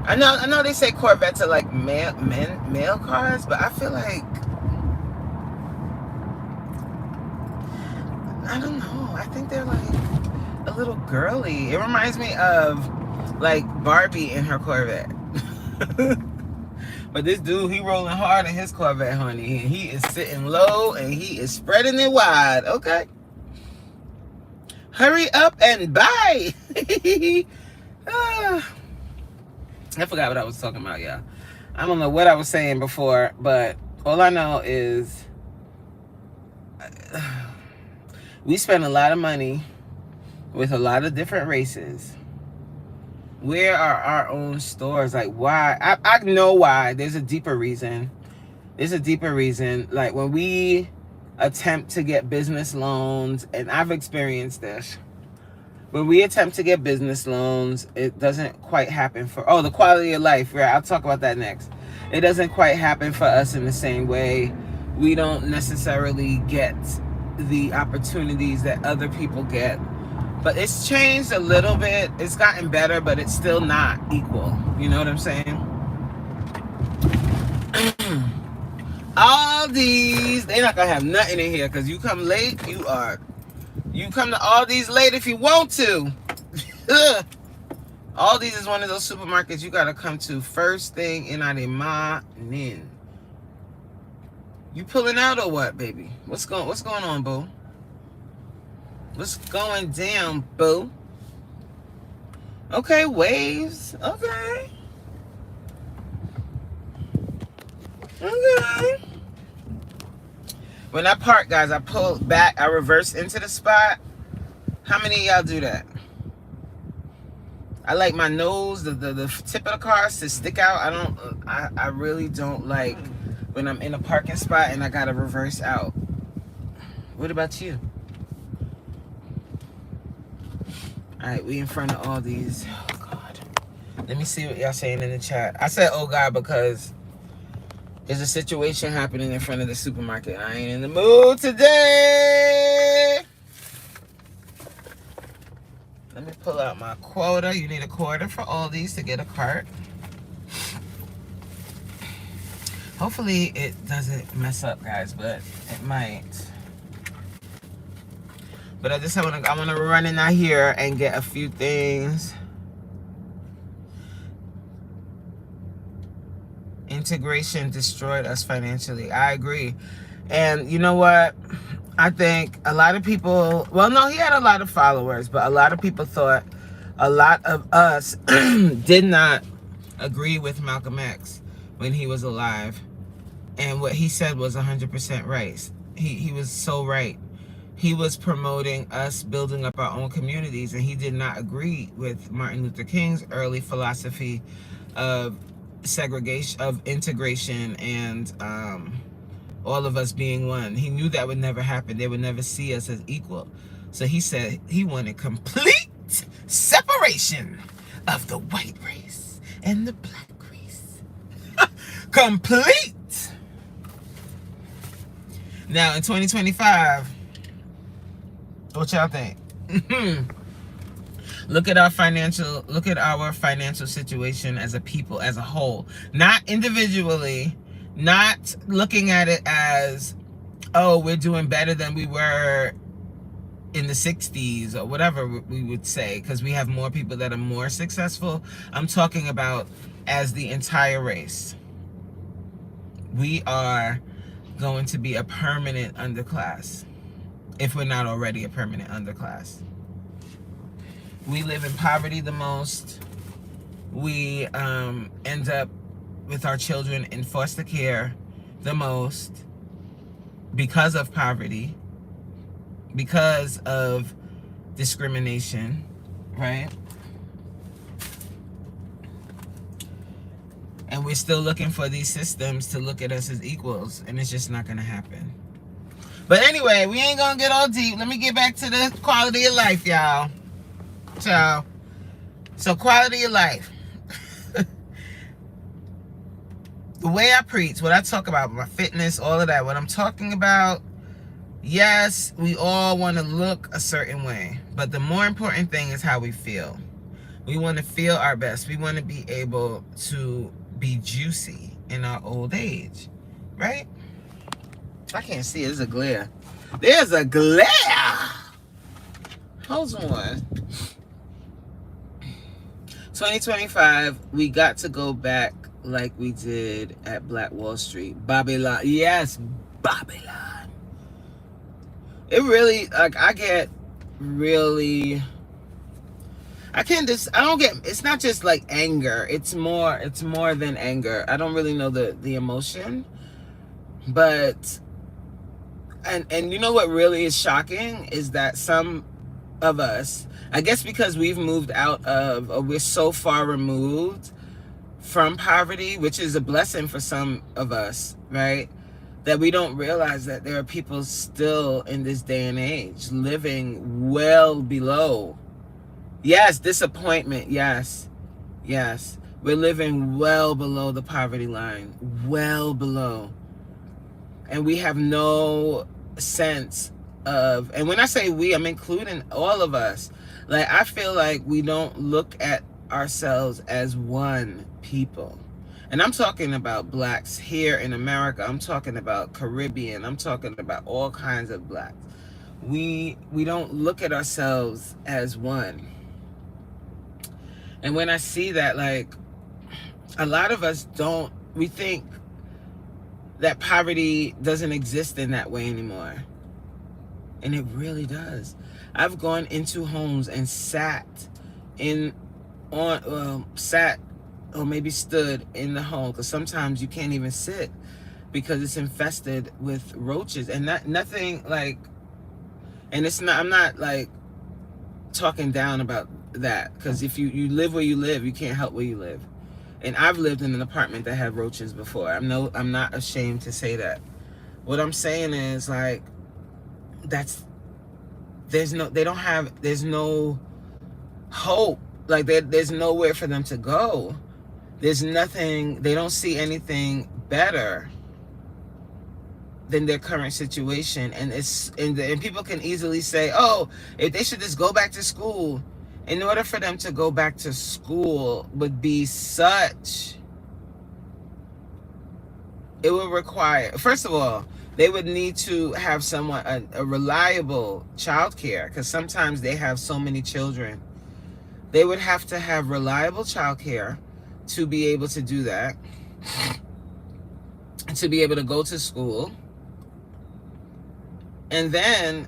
I know they say Corvettes are like male cars, but I feel like, I don't know. I think they're like a little girly. It reminds me of like Barbie in her Corvette. But this dude, he rolling hard in his Corvette, honey. And he is sitting low and he is spreading it wide. Okay. Hurry up and buy. I forgot what I was talking about, y'all. I don't know what I was saying before, but all I know is we spend a lot of money with a lot of different races. Where are our own stores? Like, why? I know why. There's a deeper reason. There's a deeper reason. Like, when we attempt to get business loans, and I've experienced this, when we attempt to get business loans, it doesn't quite happen for, the quality of life, right? I'll talk about that next. It doesn't quite happen for us in the same way. We don't necessarily get the opportunities that other people get. But it's changed a little bit. It's gotten better, but it's still not equal. You know what I'm saying? Aldi's, they're not gonna have nothing in here because you come late, you come to Aldi's late if you want to. Aldi's is one of those supermarkets you gotta come to first thing in the morning. You pulling out or what, baby? What's going on, boo? What's going down, boo? Okay, waves. Okay. Okay. When I park, guys, I pull back, I reverse into the spot. How many of y'all do that? I like my nose, the tip of the cars to stick out. I really don't like when I'm in a parking spot and I gotta reverse out. What about you? All right, we in front of all these. Oh, God. Let me see what y'all saying in the chat. I said, oh, God, because there's a situation happening in front of the supermarket. I ain't in the mood today. Let me pull out my quota. You need a quarter for all these to get a cart. Hopefully it doesn't mess up, guys, but it might. But I want to run in out here and get a few things. Integration destroyed us financially. I agree. And you know what? I think a lot of people, well, no, he had a lot of followers, but a lot of people thought a lot of us did not agree with Malcolm X when he was alive. And what he said was 100% right. He was so right. He was promoting us building up our own communities, and he did not agree with Martin Luther King's early philosophy of segregation, of integration, and all of us being one. He knew that would never happen. They would never see us as equal. So he said he wanted complete separation of the white race and the black race. Complete. Now in 2025, what y'all think? Look at our financial situation as a people, as a whole. Not individually, not looking at it as, oh, we're doing better than we were in the 60s or whatever we would say, because we have more people that are more successful. I'm talking about as the entire race. We are going to be a permanent underclass, if we're not already a permanent underclass. We live in poverty the most. We end up with our children in foster care the most because of poverty, because of discrimination, right? And we're still looking for these systems to look at us as equals, and it's just not gonna happen. But anyway, we ain't gonna get all deep. Let me get back to the quality of life, y'all. So quality of life. the way I preach, what I talk about, my fitness, all of that, what I'm talking about, yes, we all want to look a certain way, but the more important thing is how we feel. We want to feel our best. We want to be able to be juicy in our old age, right? I can't see it. There's a glare. There's a glare. Hold on. 2025, we got to go back like we did at Black Wall Street. Babylon. Yes, Babylon. It really, like, I get really... I don't get, it's not just like anger. It's more than anger. I don't really know the emotion. But, and you know what really is shocking is that some of us, I guess because we've moved out of, or we're so far removed from poverty, which is a blessing for some of us, right? That we don't realize that there are people still in this day and age living well below. Yes, disappointment. Yes. Yes. We're living well below the poverty line. Well below. And we have no sense of, and when I say we, I'm including all of us. Like, I feel like we don't look at ourselves as one people. And I'm talking about blacks here in America. I'm talking about Caribbean. I'm talking about all kinds of blacks. We don't look at ourselves as one. And when I see that, like, a lot of us don't, we think that poverty doesn't exist in that way anymore. And it really does. I've gone into homes and sat or maybe stood in the home, because sometimes you can't even sit because it's infested with roaches. And nothing like, and it's not, I'm not like talking down about that, because if you live where you live, you can't help where you live. And I've lived in an apartment that had roaches before. I'm not ashamed to say that. What I'm saying is, like, there's no hope. Like, there's nowhere for them to go. There's nothing, they don't see anything better than their current situation. And and people can easily say, oh, if they should just go back to school. In order for them to go back to school would be such, it would require, first of all, they would need to have someone, a reliable childcare, because sometimes they have so many children. They would have to have reliable childcare to be able to do that, to be able to go to school. And then,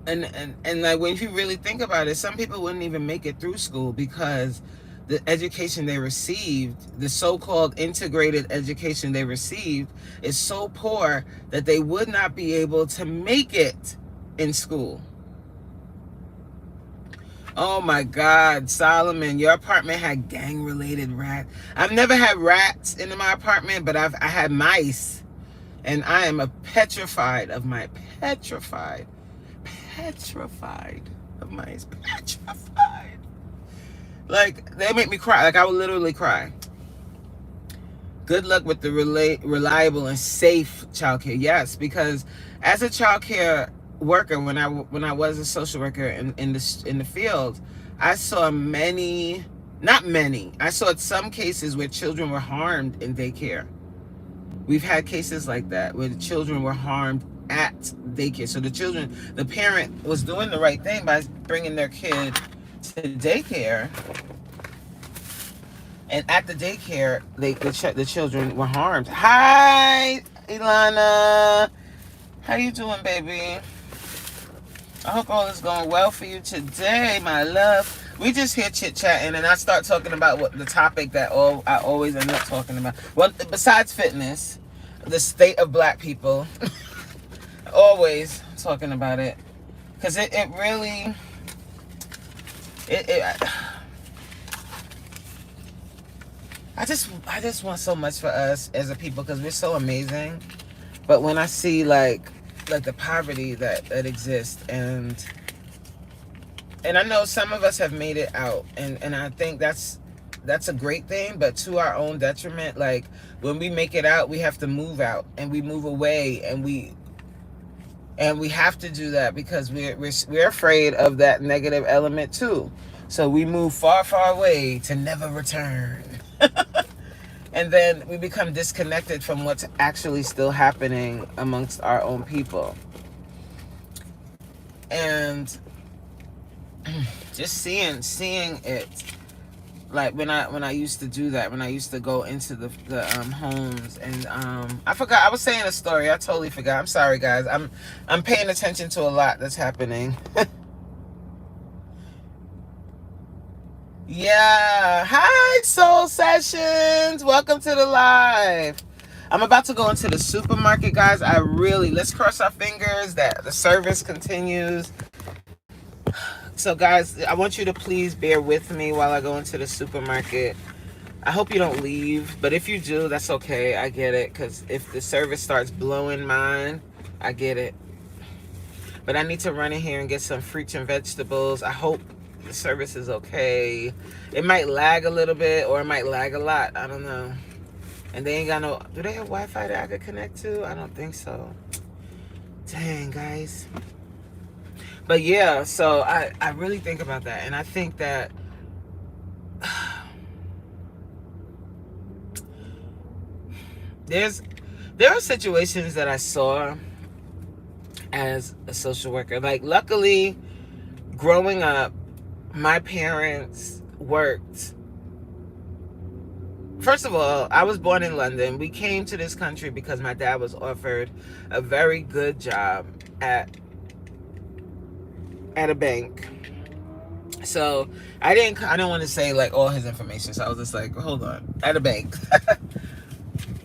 and like, when you really think about it, some people wouldn't even make it through school because the education they received, the so-called integrated education they received, is so poor that they would not be able to make it in school. Oh my God, Solomon, your apartment had gang-related rats. I've never had rats in my apartment, but I had mice. And I am petrified of mice. Petrified of mice. Petrified. Like, they make me cry. Like, I would literally cry. Good luck with the reliable and safe childcare. Yes, because as a childcare worker, when I was a social worker in the field, I saw I saw some cases where children were harmed in daycare. We've had cases like that where the children were harmed at daycare. So the parent was doing the right thing by bringing their kid to daycare, and at the daycare, the children were harmed. Hi, Ilana. How you doing, baby? I hope all is going well for you today, my love. We just here chit-chatting, and I start talking about what the topic that I always end up talking about. Well, besides fitness, the state of black people. Always talking about it. Because it really... I just want so much for us as a people, because we're so amazing. But when I see like the poverty that exists, and I know some of us have made it out, and I think that's that's a great thing, but to our own detriment. Like when we make it out, we have to move out and we move away, and we have to do that because we're afraid of that negative element too. So we move far, far away to never return. And then we become disconnected from what's actually still happening amongst our own people. And just seeing it, like when I used to do that, when I used to go into the homes, and I forgot, I was saying a story, I totally forgot. I'm sorry guys, I'm paying attention to a lot that's happening. Yeah, hi Soul Sessions, welcome to the live. I'm about to go into the supermarket, guys. Let's cross our fingers that the service continues. So guys, I want you to please bear with me while I go into the supermarket. I hope you don't leave, but if you do, that's okay. I get it, because if the service starts blowing mine, I get it. But I need to run in here and get some fruits and vegetables. I hope the service is okay. It might lag a little bit, or it might lag a lot. I don't know. And they ain't got no... Do they have Wi-Fi that I could connect to? I don't think so. Dang, guys. But yeah, so I really think about that. And I think that... there are situations that I saw as a social worker. Like, luckily, growing up, my parents worked. First of all, I was born in London. We came to this country because my dad was offered a very good job at a bank. So I don't want to say like all his information. So I was just like, hold on, at a bank.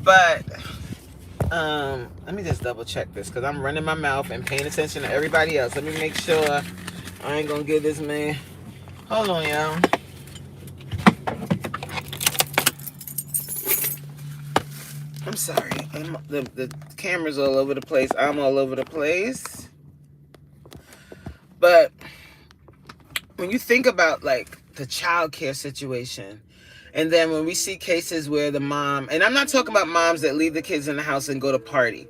But let me just double check this, because I'm running my mouth and paying attention to everybody else. Let me make sure I ain't gonna give this man. Hold on, y'all. I'm sorry. The camera's all over the place. I'm all over the place. But when you think about like the child care situation, and then when we see cases where the mom, and I'm not talking about moms that leave the kids in the house and go to party.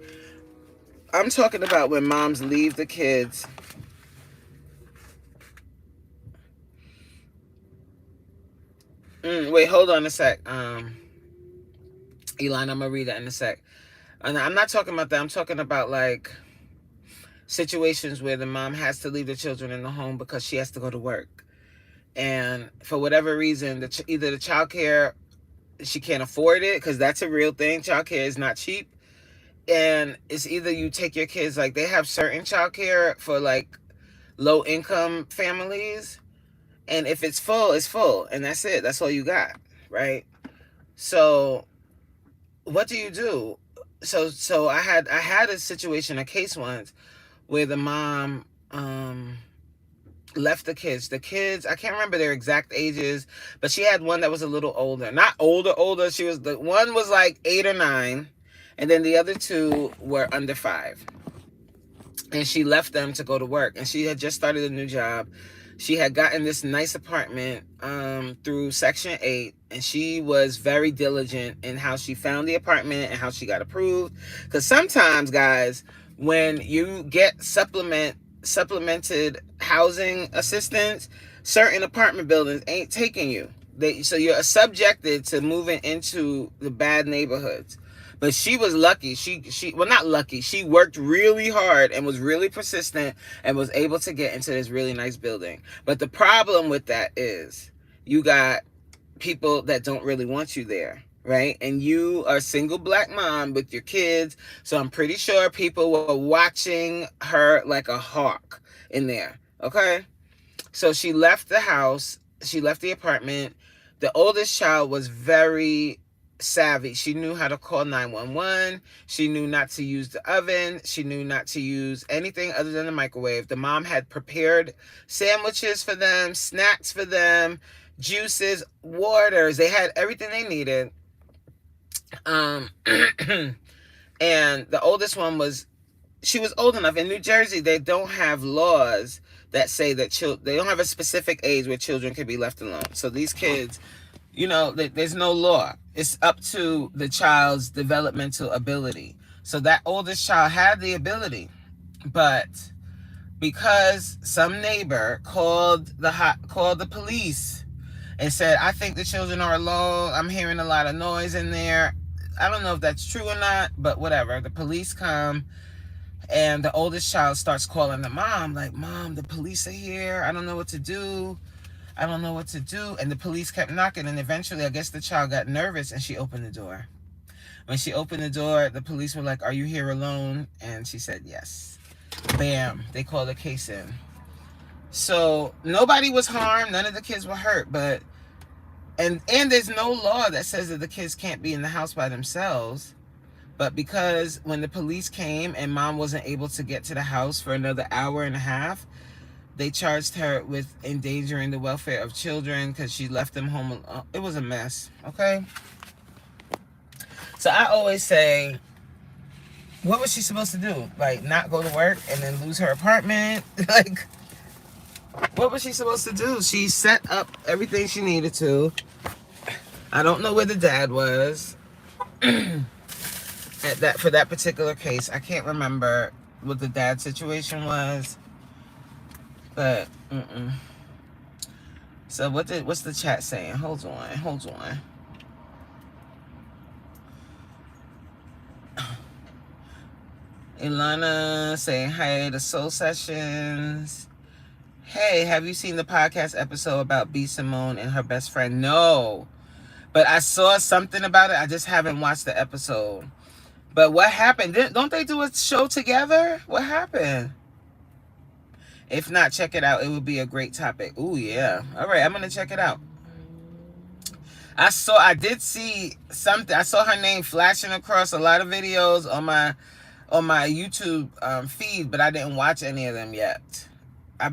I'm talking about when moms leave the kids wait, hold on a sec. Elon, I'm gonna read that in a sec. And I'm not talking about that. I'm talking about like situations where the mom has to leave the children in the home because she has to go to work. And for whatever reason, either the child care, she can't afford it, because that's a real thing. Child care is not cheap. And it's either you take your kids, like they have certain child care for like low income families. And if it's full, it's full. And that's it. That's all you got. Right? So what do you do? So I had a situation, a case once, where the mom left the kids. The kids, I can't remember their exact ages, but she had one that was a little older. Not older. The one was like 8 or 9, and then the other 2 were under 5. And she left them to go to work. And she had just started a new job. She had gotten this nice apartment through Section 8, and she was very diligent in how she found the apartment and how she got approved. Because sometimes, guys, when you get supplemented housing assistance, certain apartment buildings ain't taking you. So you're subjected to moving into the bad neighborhoods. But she was lucky. Well, not lucky. She worked really hard and was really persistent and was able to get into this really nice building. But the problem with that is you got people that don't really want you there, right? And you are a single black mom with your kids. So I'm pretty sure people were watching her like a hawk in there, okay? So she left the house. She left the apartment. The oldest child was very savvy. She knew how to call 911. She knew not to use the oven. She knew not to use anything other than the microwave. The mom had prepared sandwiches for them, snacks for them, juices, waters. They had everything they needed. And the oldest one she was old enough. In New Jersey, they don't have laws that say that they don't have a specific age where children can be left alone. So these kids, there's no law. It's up to the child's developmental ability. So that oldest child had the ability, but because some neighbor called the police and said, I think the children are alone. I'm hearing a lot of noise in there. I don't know if that's true or not, but whatever. The police come, and the oldest child starts calling the mom, like, Mom, the police are here. I don't know what to do. I don't know what to do. And the police kept knocking, and eventually I guess the child got nervous and she opened the door. When she opened the door, the police were like, are you here alone? And she said yes. Bam, they called a case in. So nobody was harmed, none of the kids were hurt, but and there's no law that says that the kids can't be in the house by themselves. But because when the police came and mom wasn't able to get to the house for another hour and a half, they charged her with endangering the welfare of children because she left them home alone. It was a mess, okay? So I always say, what was she supposed to do? Like, not go to work and then lose her apartment? Like, what was she supposed to do? She set up everything she needed to. I don't know where the dad was for that particular case. I can't remember what the dad situation was. But, So what's the chat saying? Hold on. Ilana saying hi to Soul Sessions. Hey, have you seen the podcast episode about B. Simone and her best friend? No, but I saw something about it. I just haven't watched the episode. But what happened? Don't they do a show together? What happened? If not, check it out. It would be a great topic. Ooh, yeah. All right, I'm going to check it out. I did see something. I saw her name flashing across a lot of videos on my YouTube feed, but I didn't watch any of them yet. I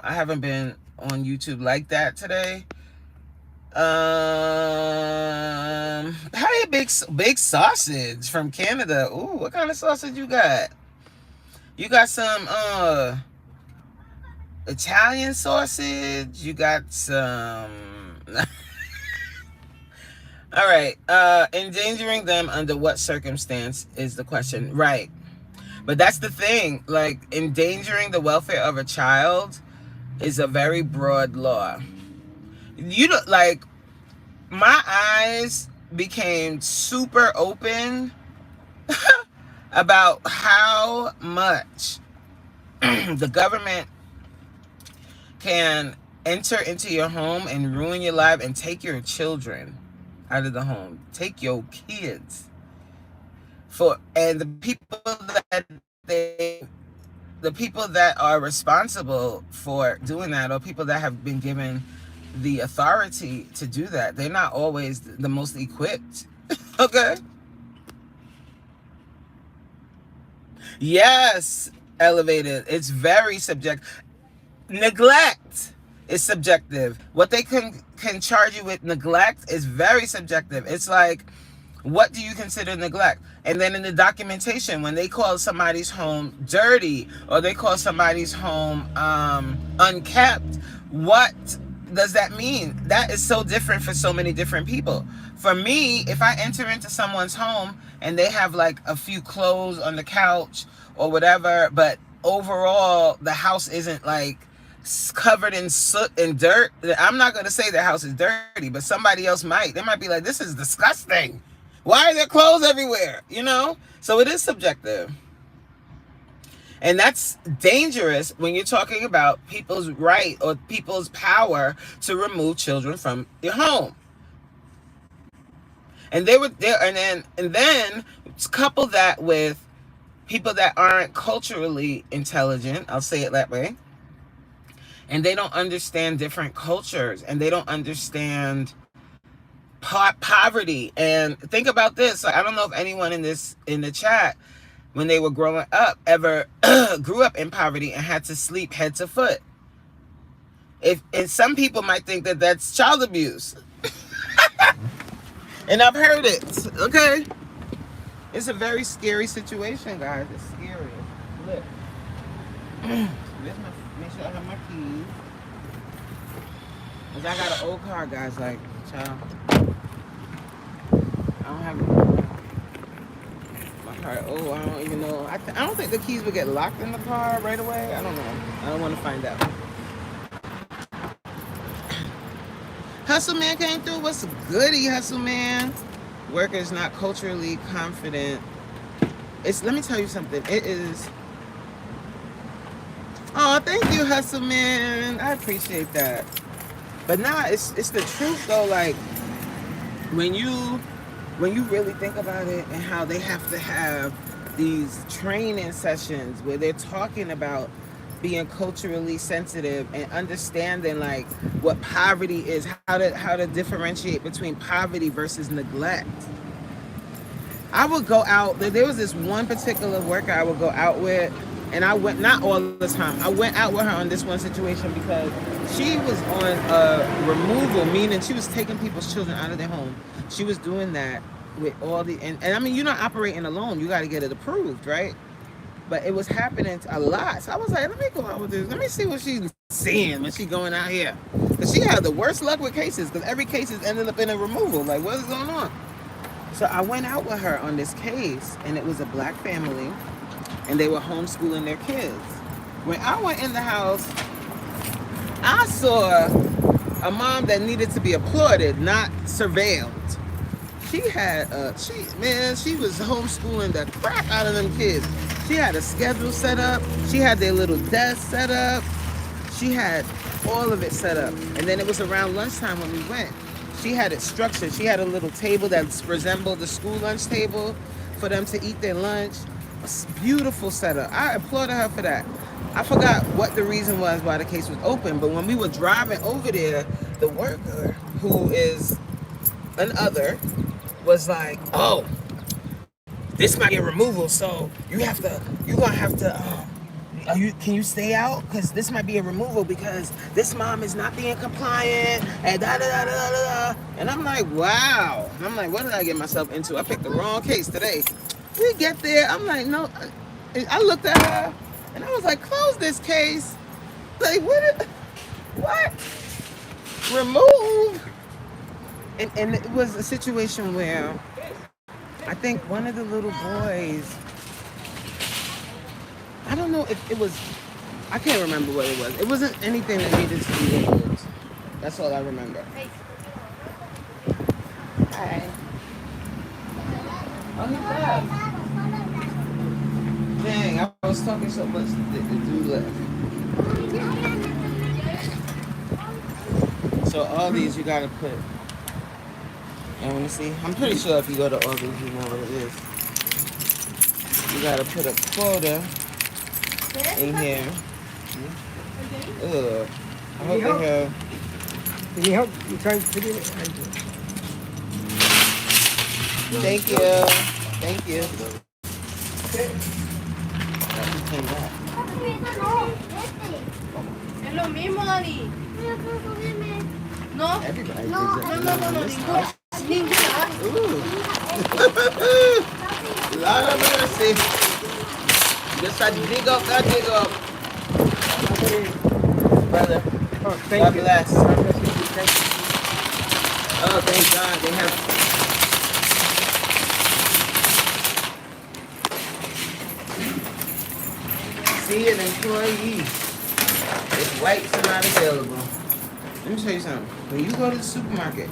haven't been on YouTube like that today. Hey, big sausage from Canada. Ooh, what kind of sausage you got? You got some Italian sausage. You got some. All right. Endangering them under what circumstance is the question, right? But that's the thing. Like, endangering the welfare of a child is a very broad law. My eyes became super open about how much the government can enter into your home and ruin your life and take your children out of the home, take your kids. And the people that are responsible for doing that, or people that have been given the authority to do that, they're not always the most equipped. Okay. Yes, elevated. It's very subjective. Neglect is subjective. What they can charge you with neglect is very subjective. It's like, what do you consider neglect? And then in the documentation, when they call somebody's home dirty, or they call somebody's home unkept, what does that mean? That is so different for so many different people. For me, if I enter into someone's home and they have like a few clothes on the couch or whatever, but overall the house isn't like covered in soot and dirt, I'm not going to say their house is dirty, but somebody else might. They might be like, this is disgusting. Why are there clothes everywhere? So it is subjective. And that's dangerous when you're talking about people's right or people's power to remove children from your home. And then couple that with people that aren't culturally intelligent, I'll say it that way, and they don't understand different cultures, and they don't understand poverty. And think about this. I don't know if anyone in the chat, when they were growing up, ever grew up in poverty and had to sleep head to foot. And some people might think that that's child abuse. And I've heard it, okay? It's a very scary situation, guys. It's scary. Look. Make sure I have my keys. Because I got an old car, guys. Like, Child. I don't have my car. Oh, I don't even know. I don't think the keys would get locked in the car right away. I don't know. I don't want to find out. Hustle Man came through. What's goody, Hustle Man? Workers not culturally confident. Let me tell you something. It is. Oh, thank you, Hustle Man. I appreciate that. But nah, it's the truth though. Like when you really think about it and how they have to have these training sessions where they're talking about being culturally sensitive and understanding like what poverty is, how to differentiate between poverty versus neglect. I would go out. There was this one particular worker I would go out with, and I went, not all the time, I went out with her on this one situation because she was on a removal, meaning she was taking people's children out of their home. She was doing that with all the, and I mean, you're not operating alone. You got to get it approved, right? But it was happening a lot. So I was like, let me go out with this. Let me see what she's seeing when she's going out here. Because she had the worst luck with cases because every case is ended up in a removal. Like, what is going on? So I went out with her on this case, and it was a black family, and they were homeschooling their kids. When I went in the house, I saw a mom that needed to be applauded, not surveilled. She had, she was homeschooling the crap out of them kids. She had a schedule set up. She had their little desk set up. She had all of it set up. And then it was around lunchtime when we went. She had it structured. She had a little table that resembled the school lunch table for them to eat their lunch. A beautiful setup. I applauded her for that. I forgot what the reason was why the case was open, but when we were driving over there, the worker, who is an other, was like, oh, this might be a removal, so you're gonna have to, can you stay out? Because this might be a removal because this mom is not being compliant, and da-da-da-da-da-da. And I'm like, wow. And I'm like, what did I get myself into? I picked the wrong case today. We get there, I'm like, no. I looked at her, and I was like, close this case. Like, what? Remove? And it was a situation where I think one of the little boys, I don't know if it was, I can't remember what it was. It wasn't anything that needed to be removed. That's all I remember. Hi. Oh, he's back. Dang, I was talking so much that the dude left. So all these you gotta put. And let me see. I'm pretty sure if you go to all these, you know what it is. You gotta put a quota in here. Ugh. I hope they have. Can you help? You trying to put it? Thank you. Thank you. Es lo mismo, Dani. No. Everybody No, ninguna. Ooh. Lord of mercy. Just a dig up, that dig up. Brother. Oh, God thank you. bless. Thank you. Oh, thank God. They have. See an employee. If wipes are not available. Let me show you something. When you go to the supermarket,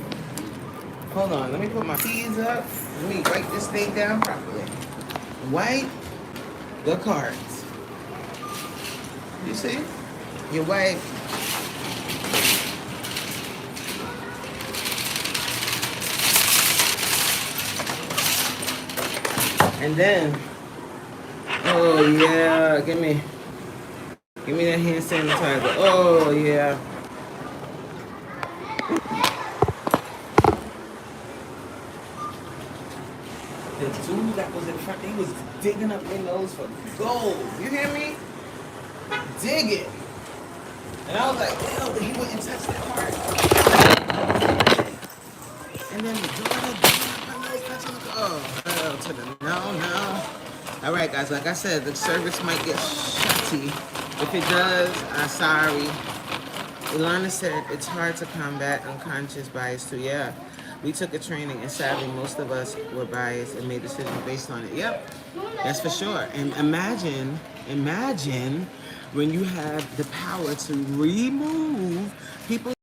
hold on, let me put my keys up. Let me wipe this thing down properly. Wipe the cards. You see? You wipe. And then, oh yeah, give me that hand sanitizer. Oh yeah. The dude that was in front, he was digging up their nose for gold. You hear me? Digging. And I was like, hell, but he wouldn't touch that part. And then the daughter digging up her nose, touching the oh, hell to the no. All right, guys, like I said, the service might get shutty. If it does, I'm sorry. Ilana said it's hard to combat unconscious bias too. Yeah, we took a training, and sadly, most of us were biased and made decisions based on it. Yep, that's for sure. And imagine when you have the power to remove people's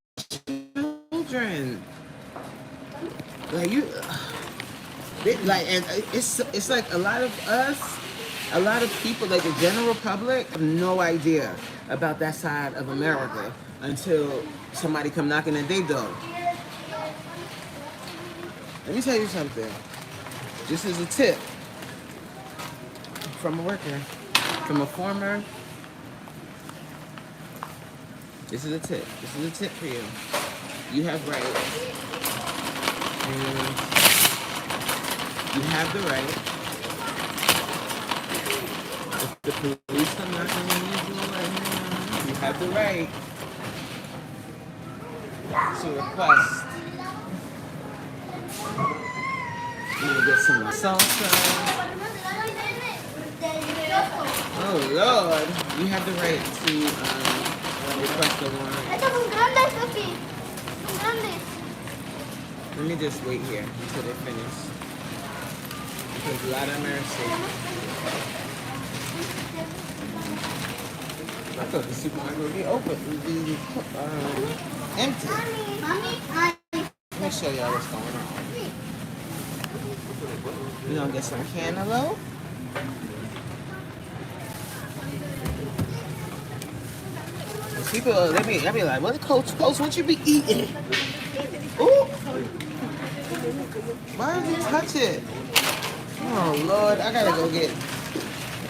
children. Like you, and it's like a lot of us, a lot of people, like the general public, have no idea about that side of America until somebody come knocking at their door. Let me tell you something. This is a tip from a worker, from a former. This is a tip. This is a tip for you. You have rights. And you have the right. If the police come knocking on your door, you have the right to request. You to get some salsa. Oh Lord, you have the right to request a warrant. Estos son grandes, Sophie. Son grandes. Let me just wait here until they're finished. Because Lord have mercy. I thought the supermarket would be open, would be empty. Mommy, Let me show y'all what's going on. We're gonna get some cantaloupe. People, they be like, what, Coach, what you be eating? Ooh. Why did you touch it? Oh, Lord, I gotta go get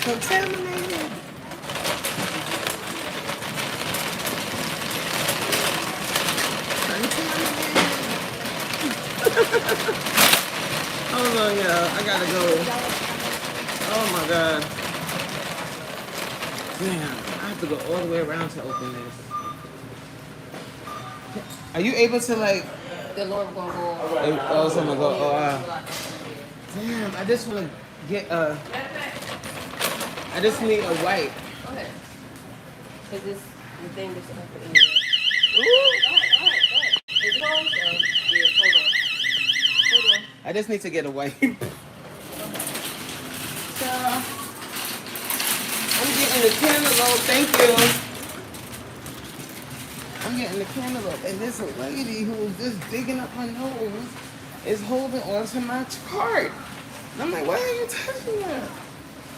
contaminated. Hold on, y'all. I gotta go. Oh, my God. Damn. I have to go all the way around to open this. Are you able to like? The Lord gonna go. Oh, someone go. Oh, wow. Damn! I just want to get a. I just need a wipe. Okay. Cause this the thing that's up in Ooh. It's closed. Yeah, hold on. I just need to get a wipe. So I'm getting the cantaloupe. Thank you. I'm getting the cantaloupe, and this lady who's just digging up her nose is holding on to my cart. And I'm like, why are you touching that?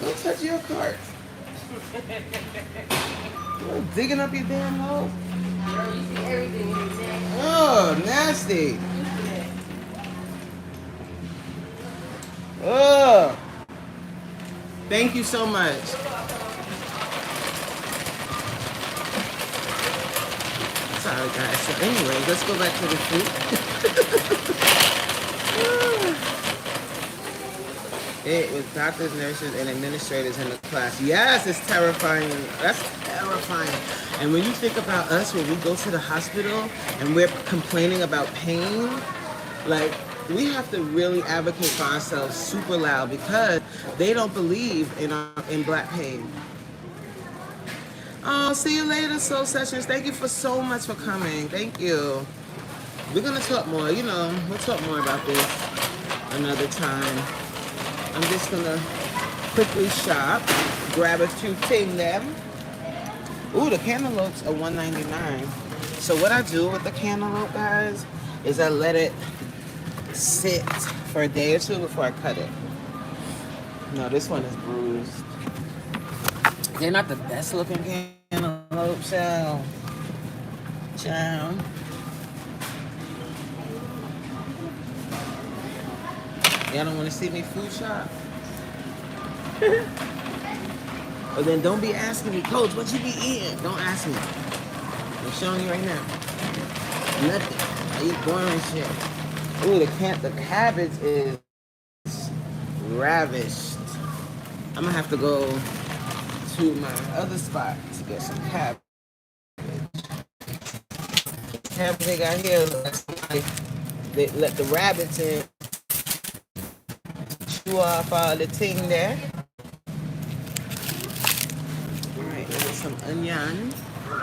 Don't touch your cart. You're digging up your damn nose. Girl, you see everything in there. Oh, nasty. Oh. Thank you so much. Sorry, guys. So anyway, let's go back to the food. It was doctors, nurses, and administrators in the class. Yes, it's terrifying. That's terrifying. And when you think about us, when we go to the hospital and we're complaining about pain, like, we have to really advocate for ourselves super loud because they don't believe in black pain. Oh, see you later, Soul Sessions. Thank you so much for coming. Thank you. We're gonna talk more. We'll talk more about this another time. I'm just gonna quickly shop, grab a few things there. Ooh, the cantaloupes are $1.99. So what I do with the cantaloupe, guys, is I let it sit for a day or two before I cut it. No, this one is bruised. They're not the best looking cantaloupe, child. Y'all don't want to see me food shop? But then don't be asking me, Coach, what you be eating? Don't ask me. I'm showing you right now. Nothing. I eat boring shit. Ooh, the cabbage is ravished. I'm gonna have to go to my other spot to get some cabbage. The cabbage they got here, they let the rabbits in. Chew off all the thing there. Alright, there's some onion.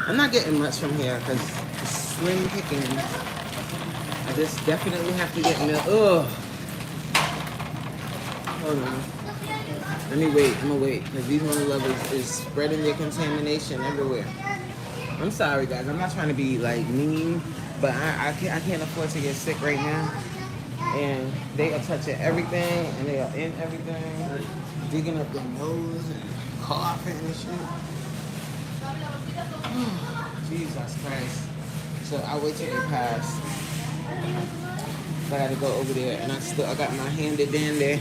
I'm not getting much from here because slim pickings. I just definitely have to get milk. Ugh. Hold on. Let me wait. I'm gonna wait because these mother lovers is spreading their contamination everywhere. I'm sorry, guys. I'm not trying to be like mean, but I can't afford to get sick right now. And they are touching everything, and they are in everything, digging up their nose and coughing and shit. Jesus Christ. So I'll wait till they pass. I gotta go over there, and I got my handy dandy.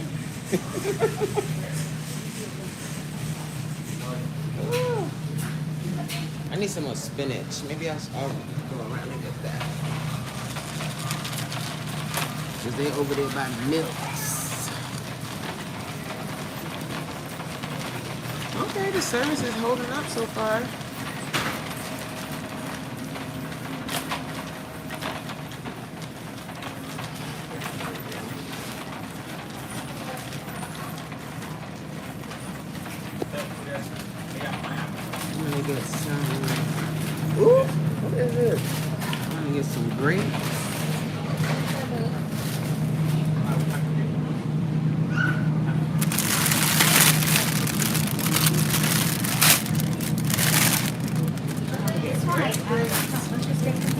I need some more spinach. Maybe I'll go around and get that. Because they over there by Milks. Okay, the service is holding up so far. I'm gonna get some. Ooh, what is this? I'm gonna get some grapes.